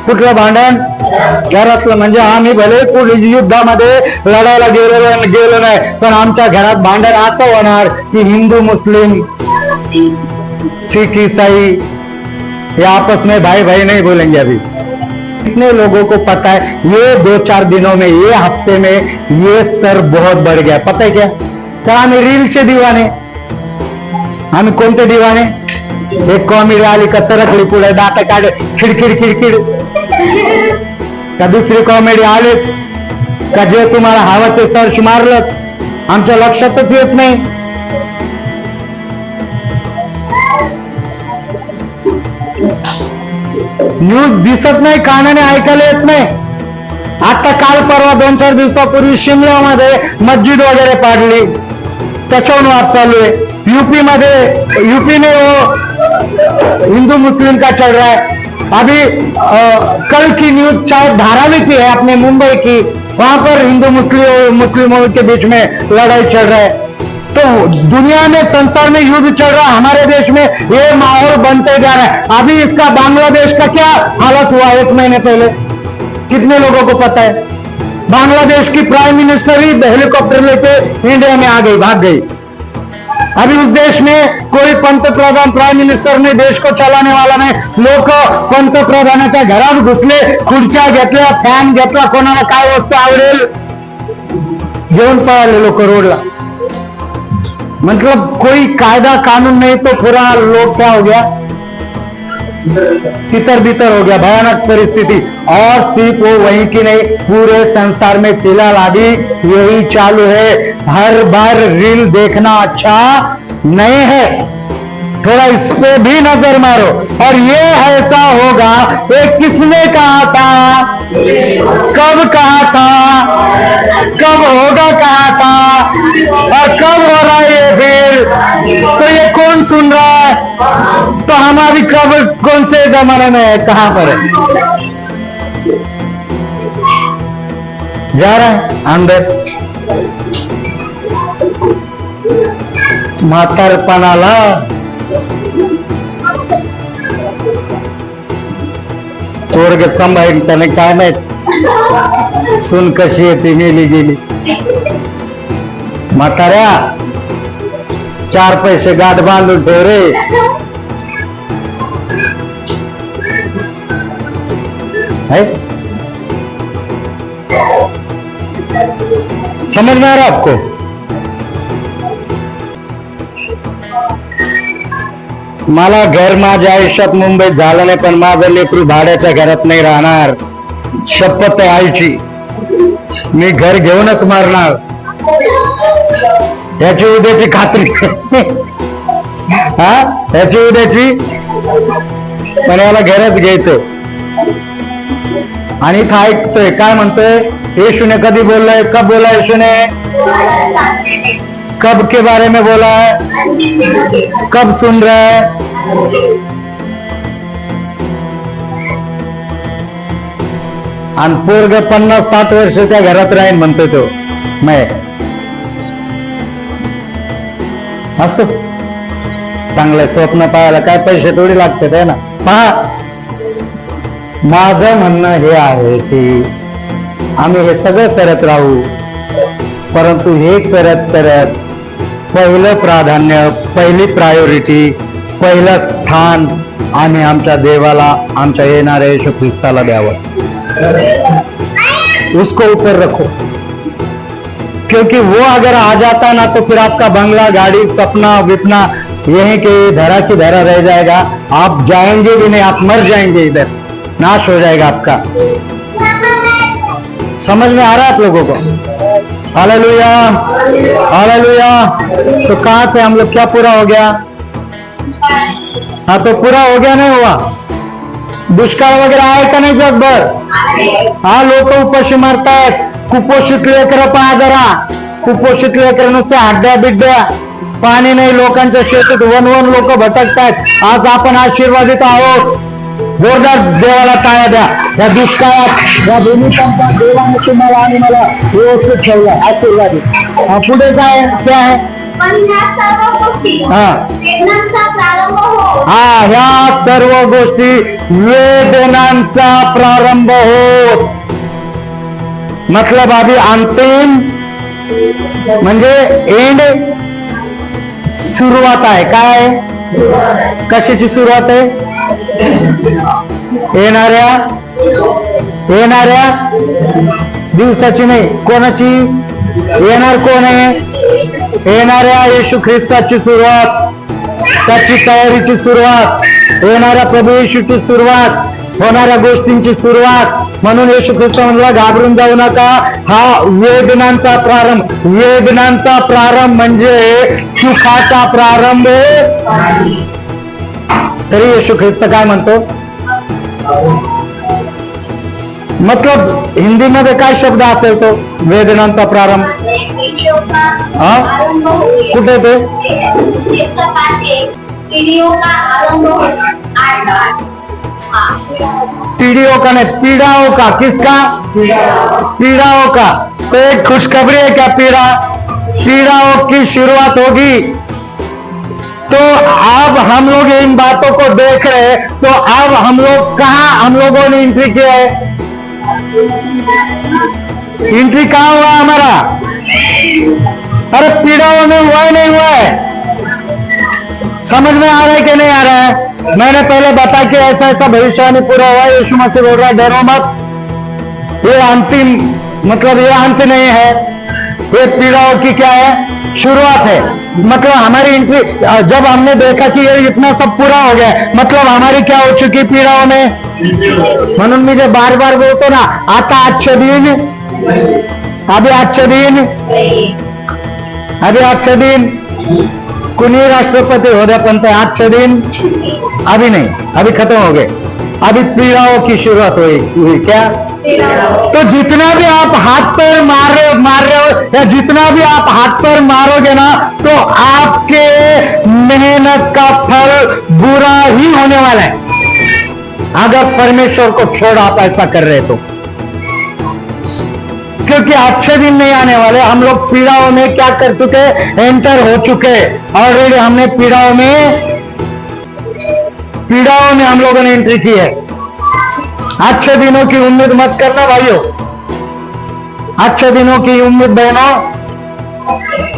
कुठलं भांडण? घरातलं। म्हणजे आम्ही भले कुठल्या युद्धामध्ये लढायला गेलो नाही, पण आमच्या घरात भांडण असं होणार की हिंदू मुस्लिम सिख ईसाई ये आपस में भाई भाई नहीं बोलेंगे। अभी कितने लोगों को पता है ये 2-4 दिनों में, ये हफ्ते में ये स्तर बहुत बढ़ गया। पता है क्या? तर आम्ही रीलचे दीवाने। आम्ही कोणते दीवाने? एक कॉमेडी आली का सरकली पुढे दात काढ खिडखिड खिडखिड, का दुसरी कॉमेडी आले का जे तुम्हाला हवं ते सर्च मारलं, आमच्या लक्षातच येत नाही। न्यूज दिसत नाही, कानाने ऐकायला येत नाही। आता काल परवा 2-4 दिवसापूर्वी शिमल्यामध्ये मस्जिद वगैरे पाडली, त्याच्यावर वाद चालू है। यूपी में वो हिंदू मुस्लिम का चल रहा है। अभी कल की न्यूज शायद धारावी की है, अपने मुंबई की, वहां पर हिंदू मुस्लिमों के बीच में लड़ाई चल रहा है। तो दुनिया में, संसार में युद्ध चल रहा है, हमारे देश में ये माहौल बनते जा रहा है। अभी इसका बांग्लादेश का क्या हालत हुआ 1 महीने पहले, कितने लोगों को पता है? बांग्लादेश की प्राइम मिनिस्टर ही हेलीकॉप्टर लेके इंडिया में आ गई, भाग गई। अभी उस देश में कोई पंतप्रधान, प्राइम मिनिस्टर ने देश को चलाने वाला नाही। लोक पंतप्रधानाच्या घरात घुसले, खुर्च्या घेतल्या, फॅन घेतला, कोणाला काय वस्तू आवडेल घेऊन पळाले लोक रोडला। मतलब कोई कायदा कानून नहीं तो पूरा लोग क्या हो गया, तितर बितर हो गया, भयानक परिस्थिति। और सिर्फ वो वहीं की नहीं, पूरे संसार में फिलहाल अभी यही चालू है। हर बार रील देखना अच्छा नहीं है, थोड़ा इस पे भी नजर मारो। और ये ऐसा होगा, ये किसने कहा था, कब कहा था, कब होगा कहा था, और कब हो रहा है ये फिर? तो ये कौन सुन रहा है? तो हम अभी कब, कौन से जमाने में है, कहां पर है? जा रहा है अंदर म्हातारपणाला। पोरग सांभाळताना काय माहित, सून कशी येते मेली गेली। म्हाताऱ्या, 4 पैसे गाठ बांधून ठेव रे। है? समझ में आ रहा आपको? मला घर माझ्या आयुष्यात मुंबईत झालं नाही, पण माझं लेकरू भाड्याच्या घरात नाही राहणार, शपथ आहे आईची। मी घर घेऊनच मारणार, याची उद्याची खात्री। हा, याची उद्याची, पण याला घरच घ्यायचं। आणि इथं ऐकतोय काय म्हणतोय, येशूने कधी बोललाय, कब बोला येशू ने, कब के बारे में बोला है, कब सुन रहा है? आणि पोरग 50-60 वर्ष त्या घरात राहीन म्हणतोय तो। मैं असं चांगलं स्वप्न पाहायला काय पैसे थोडी लागतात आहे ना। पहा, माझं म्हणणं हे आहे की आम्ही हे सगळं करत राहू, परंतु हे करत करत पहिलं प्राधान्य, पहिली प्रायोरिटी, पहिलं स्थान आम्ही आमच्या देवाला, आमच्या येणाऱ्या येशू ख्रिस्ताला द्यावं। उसको ऊपर रखो, क्योंकि वो अगर आ जाता ना तो फिर आपका बंगला, गाड़ी, सपना विपना यहीं के धरा की धरा रह जाएगा। आप जाएंगे भी नहीं, आप मर जाएंगे, इधर नाश हो जाएगा आपका। समझ में आ रहा है आप लोगों को? Hallelujah, hallelujah. तो कहां से हम लोग, क्या पूरा हो गया? हाँ, तो पूरा हो गया नहीं हुआ? दुष्काळ वगैरे आहे का नाही जगभर? हा, लोक उपाशी मारतायत। कुपोषित लेकरं पहा जरा, कुपोषित लेकरं नुसते हड्ड्या बिड्ड्या, पाणी नाही, लोकांच्या शेतीत वन लोक भटकतायत। आज आपण आशीर्वादित आहोत, जोरदार देवाला टाळ्या द्या। या दुष्काळात, या भूमिकांचा देवाने तुम्हाला आणि मला व्यवस्थित ठेवला, आशीर्वादित। पुढे काय आहे? ह्या सर्व गोष्टी वेदनांचा प्रारंभ होत, मतलब अभी अंतिम म्हणजे एंड, सुरुवात आहे। काय? कशाची सुरुवात आहे? येणाऱ्या दिवसाची नाही, कोणाची? येणार कोण आहे? येणाऱ्या येशू ख्रिस्ताची सुरुवात, त्याची तयारीची सुरुवात, येणाऱ्या प्रभू येशूची सुरुवात, होणाऱ्या गोष्टींची सुरुवात। म्हणून येशू ख्रिस्त म्हणला, घाबरून जाऊ नका, हा वेदनांचा प्रारंभ। वेदनांचा प्रारंभ म्हणजे सुखाचा प्रारंभ। तरी येशू ख्रिस्त काय म्हणतो? मतलब हिंदी मध्ये काय शब्द असेल तो वेदनांचा प्रारंभ? हा, कुठे ते? पीड़ियों का नहीं, पीड़ाओं का। किसका? पीड़ाओं का। तो एक खुशखबरी है क्या? पीड़ाओं की शुरुआत होगी। तो अब हम लोग इन बातों को देख रहे हैं, तो अब हम लोग कहाँ, हम लोगों ने एंट्री किया है? एंट्री कहाँ हुआ हमारा? अरे पीड़ाओं में हुआ ही नहीं हुआ है। समझ में आ रहा है कि नहीं आ रहा है? मैंने पहले बताया कि ऐसा ऐसा भविष्यवाणी पूरा हुआ है। यीशु मसीह बोल रहा है, डरो मत, ये अंतिम, मतलब ये अंत नहीं है, ये पीड़ाओं की क्या है? शुरुआत है। मतलब हमारी एंट्री, जब हमने देखा कि ये इतना सब पूरा हो गया, मतलब हमारी क्या हो चुकी पीड़ाओं में। म्हणून मी जे बार बार बोलतो ना, आता आजचे दिन, अभी आजचे दिन, अभी आजचे दिन, कुणी राष्ट्रपति हो रहे पण ते आजचे दिन अभी नहीं, अभी खत्म हो गए, अभी पीड़ाओं की शुरुआत हुई क्या। तो जितना भी आप हाथ पैर मार रहे हो, या जितना भी आप हाथ पैर मारोगे ना, तो आपके मेहनत का फल बुरा ही होने वाला है, अगर परमेश्वर को छोड़ आप ऐसा कर रहे तो। क्योंकि अच्छे दिन नहीं आने वाले। हम लोग पीड़ाओं में क्या कर चुके, एंटर हो चुके ऑलरेडी। हमने पीड़ाओं में हम लोगों ने एंट्री की है। अच्छे दिनों की उम्मीद मत करना भाइयों, अच्छे दिनों की उम्मीद बहनों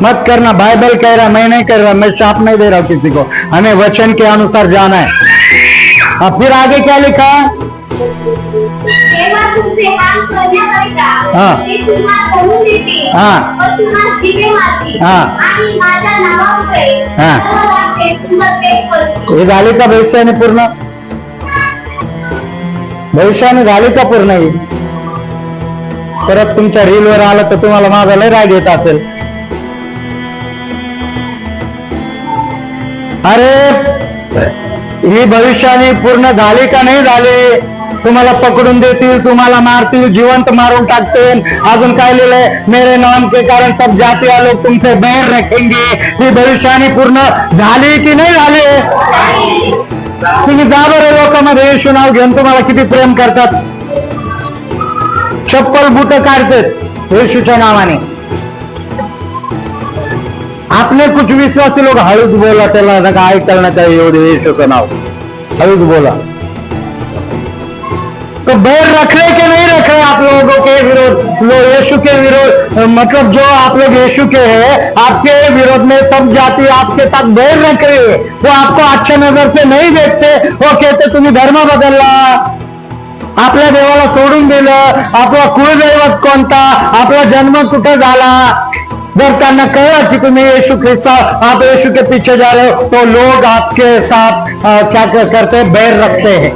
मत करना। बाइबल कह रहा, मैं नहीं कर रहा, मैं शाप नहीं दे रहा हूं किसी को, हमें वचन के अनुसार जाना है। अब फिर आगे क्या लिखा है, हाँ हे झाली का भविष्याने पूर्ण, भविष्याने झाली का पूर्ण ही। परत तुमच्या रीलवर आलं तर तुम्हाला माझा लय राग येत असेल। अरे ही भविष्याने पूर्ण झाली का नाही झाली, तुम्हाला पकडून देतील, तुम्हाला मारतील, जिवंत मारून टाकतील। अजून काय लिहिलंय, मेरे नाम के कारण सब जातीय लोग तुमसे बैर रखेंगे। ही भविष्याने पूर्ण झाली की नाही झाली। तुम्ही जा बरं लोकांमध्ये येशू नाव घेऊन तुम्हाला किती प्रेम करतात, चप्पल बुट काढतात येशूच्या नावाने। आपने कुछ विश्वासी लोग हळूच बोला, त्याला नका ऐकायला नका एवढे येशूचं नाव, हळूच बोला। तो बैर रख रहे कि नहीं रख रहे आप लोगों के विरोध, वो यीशु के विरोध, मतलब जो आप लोग यीशु के हैं, आपके विरोध में सब जाति आपके साथ बैर रख रही है। वो आपको अच्छे नजर से नहीं देखते, वो कहते तुम्ही धर्म बदलला, आपल्या देवाला सोडून दिलं, आपला कुळदैवत कोणता, आपला जन्म कुठे झाला। जर त्यांना कळलं कि तुम्ही यीशु ख्रिस्त, आप यीशु के पीछे जा रहे हो, तो लोग आपके साथ क्या करते हैं, बैर रखते हैं।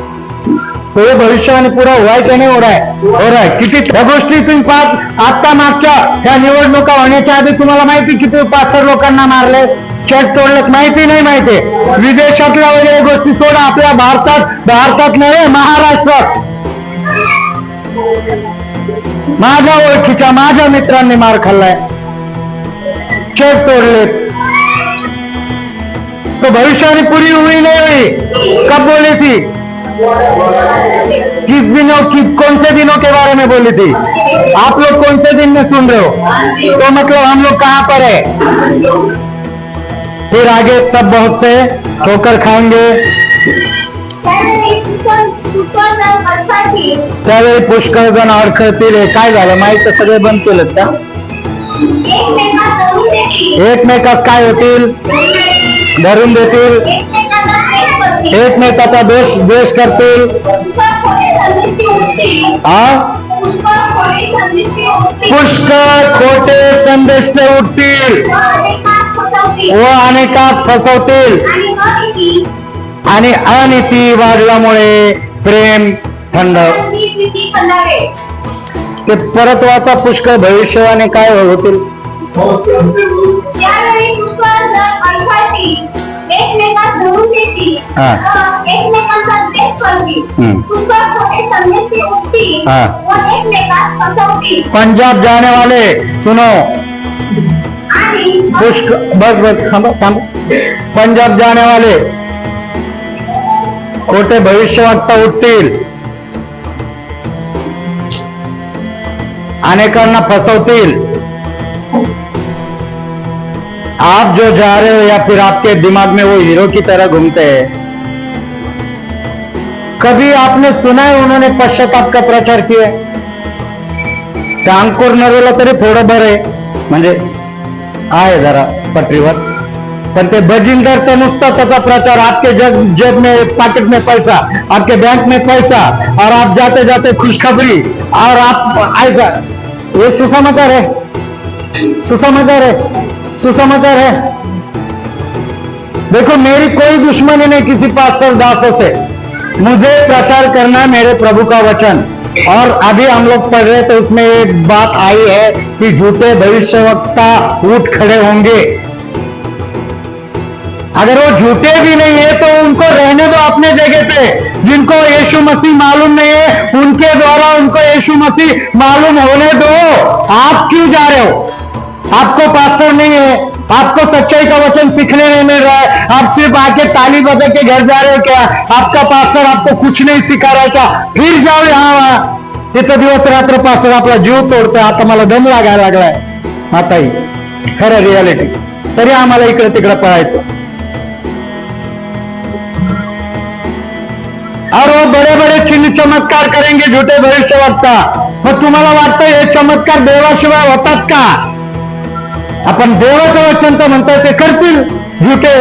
तो ये भविष्यवाणी पूरा हुआ है कि नहीं हो रहा है, हो रहा है। किती त्या गोष्टी तुम्ही पाहत, आता मागच्या ह्या निवडणुका होण्याच्या आधी तुम्हाला माहिती किती 5 लोकांना मारले, चट तोडलेत, माहिती नाही माहिती। विदेशातल्या वगैरे गोष्टी सोडा, आपल्या भारतात नाही, महाराष्ट्रात माझ्या ओळखीच्या माझ्या मित्रांनी मार खाल्लाय, चट तोडलेत। तो भविष्यवाणी पूरी हुई नहीं हुई, कब बोली थी, किस दिनों की, कौन से दिनों के बारे में बोली थी। आप लोग कौन से दिन में सुन रहे हो, तो मतलब हम लोग कहां पर है। फिर आगे तब बहुत से ठोकर खाएंगे, त्यावेळी पुष्कळ जण अडखळतील। काय झालं माहित, सगळे बंद केलं का, एकमेकास काय होतील, धरून देतील, एकमेकाचा द्वेष करतील, पुष्कळ खोटे संदेश उठतील व अनेकात फसवतील, आणि अनिती वाढल्यामुळे प्रेम थंड। ते परत वाचा, पुष्कळ भविष्यवाणी काय होतील, एकमेकात धरून देतील, एकमेकांचा द्वेष करतील, पुष्कळ खोटे संदेश उठतील व एकमेकात फसवतील। पंजाब जाने वाले सुनो, पुष्कळ बस थांब, पंजाब जाने वाले खोटे भविष्यवक्ता उठतील, अनेकांना फसवतील। आप जो जा रहे हो या फिर आपके दिमाग में वो हीरो की तरह घूमते हैं, कभी आपने सुना है उन्होंने पश्चाताप का प्रचार किया। अंकुर नरेला तरी थोडं बरं आहे, म्हणजे आहे जरा पटरीवर, पण ते बजिंदर तर नुसता त्याचा प्रचार, आपके जेब में पॉकेट में पैसा, आपके बैंक में पैसा, और आप जाते जाते खुशखबरी, और आप ऐसा, ये सुसमाचार है, सुसमाचार है, सुसमाचार है। देखो मेरी कोई दुश्मनी नहीं किसी पास्टर दासों से, मुझे प्रचार करना है मेरे प्रभु का वचन। और अभी हम लोग पढ़ रहे तो उसमें एक बात आई है कि झूठे भविष्यवक्ता उठ खड़े होंगे। अगर वो झूठे भी नहीं है तो उनको रहने दो अपने जगह पे। जिनको यीशु मसीह मालूम नहीं है उनके द्वारा उनको यीशु मसीह मालूम होने दो। आप क्यों जा रहे हो? आपको पास्टर नहीं है, आपको सच्चाई का वचन सीखने नहीं मिल रहा है, आप सिर्फ आके ताली बजा के घर जा रहे हो क्या? आपका पास्टर आपको कुछ नहीं सिखा रहा है क्या? फिर जाओ यहाँ वहां। तिथं दिवस रात्र पास्टर आपला जीव तोडतोय, आता मला दम लागायला लागलाय आताही, खरं रियालिटी। तरी आम्हाला इकडे तिकडे पळायचं। और वो बड़े बड़े चिन्ह चमत्कार करेंगे झूठे भविष्यवक्ता। मग तुम्हाला वाटतं हे चमत्कार देवाशिवाय होतात का? आपण देवाचं वचन तर म्हणतोय ते करतील झूठे,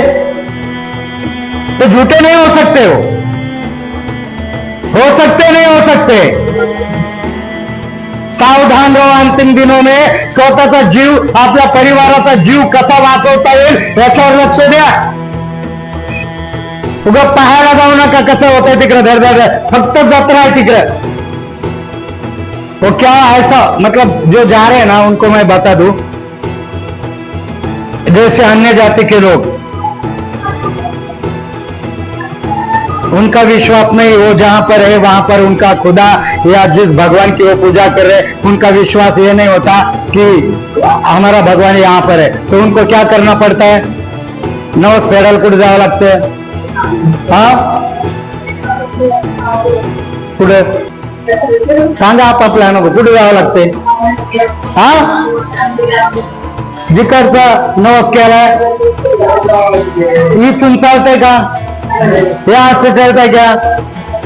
तो झूठे नहीं हो सकते। हो सकते नहीं हो सकते। सावधान रहो, अंतिम दिनों में स्वतःचा जीव आपल्या परिवाराचा जीव कसा वाचवता येईल याच्यावर लक्ष द्या। उगा पाहायला जाऊ नका कसं होतंय तिकडे धडधड, फक्त जत्रा है तिकडे। वो क्या ऐसा मतलब जो जा रहे हैं ना उनको मैं बता दूं, जैसे अन्य जाति के लोग, उनका विश्वास नहीं, वो जहां पर है वहां पर उनका खुदा या जिस भगवान की वो पूजा कर रहे उनका विश्वास ये नहीं होता कि हमारा भगवान यहाँ पर है। तो उनको क्या करना पड़ता है? नवस फेडायला कुठे जावं लागतं? हा कुठे सांगा आपापल्या अनुभव, कुठे जावं लागते? हा जिकडचा नवस केलाय इथून चालतंय का? यहाँ से चलता है क्या?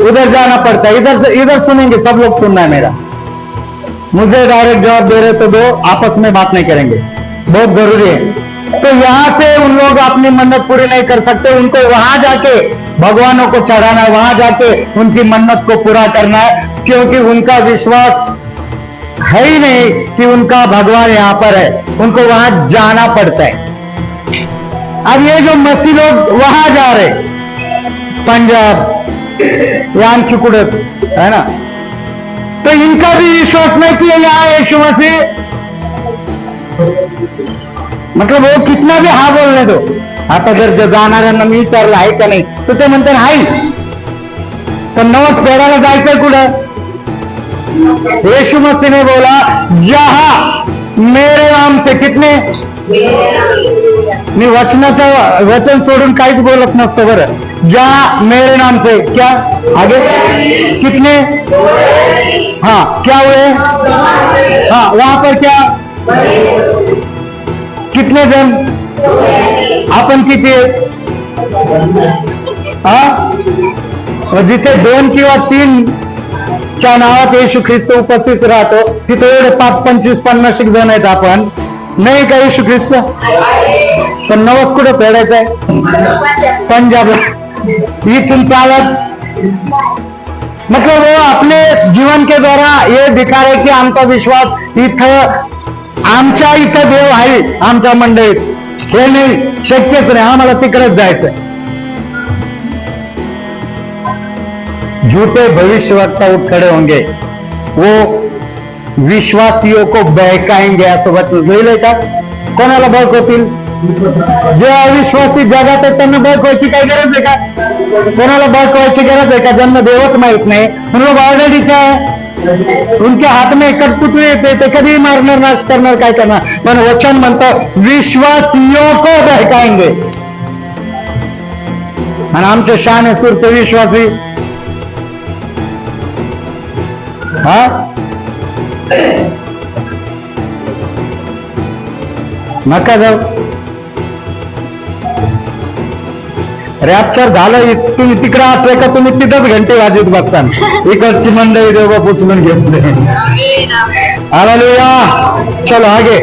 उधर जाना पड़ता है। इधर सुनेंगे सब लोग, सुनना है मेरा। मुझे डायरेक्ट जवाब दे रहे तो दो, आपस में बात नहीं करेंगे, बहुत जरूरी है। तो यहाँ से उन लोग अपनी मन्नत पूरी नहीं कर सकते, उनको वहां जाके भगवानों को चढ़ाना है, वहां जाके उनकी मन्नत को पूरा करना है, क्योंकि उनका विश्वास है ही नहीं कि उनका भगवान यहाँ पर है, उनको वहां जाना पड़ता है। अब ये जो मसीह लोग वहां जा रहे, पंजाब या आणखी कुठं है ना, तो इनका भी विश्वास नहीं कि यहाँ यीशु मसीह, मतलब वो कितना भी हा बोलने दो। आता जर जाणाऱ्यांना मी विचारलं आहे का नाही तर ते म्हणतात आहे, पण नवस फेडायला जायचंय कुठं? यीशु मसीह ने बोला जहां मेरे नाम से कितने, मी वचन सोडून काहीच बोलत नसतो बरं। जहां मेरे नाम से क्या आगे कितने, हाँ क्या हुए, हाँ वहां पर क्या कितने जन, आपण किती हा? और जिथे 2 किंवा 3 च्या नावात येशू ख्रिस्त उपस्थित राहतो तिथे एवढे 5, 25, 50 जण आहेत आपण, नाही का येशू ख्रिस्त? पण नवस कुठं फेडायचा आहे? पंजाब इथून चालत, मतलब वो अपने जीवन के द्वारा ये दिखा रहे की आमचा विश्वास इथं, आमच्या इथं देव आहे आमच्या मंडळीत, हे नाही, शक्यच नाही, आम्हाला तिकडेच जायचंय। झूठे भविष्यवक्ता उठ खड़े होंगे, वो विश्वासियों को बहकाएंगे, असं लिहिलंय का? कोणाला बहकवतील? जे अविश्वासी जगात आहेत त्यांना बहकवायची काही गरज आहे का? कोणाला बहकवायची गरज आहे का? ज्यांना देवच माहित नाही म्हणून ऑलरेडी काय उनके हाथ में कठपुतली येते, ते कधी मारणार, नाश करणार, काय करणार? पण वचन म्हणतं विश्वासियों को बहकाएंगे, आणि आमचे शान सुरते विश्वासी हा नका जाऊ। रॅप्चर झालं, तुम्ही तिकडे असले का तुम्ही तिथंच घंटे वाजत बसता, इकडची मंडळी देव उचलून घेतले। हालेलुया, चलो आगे।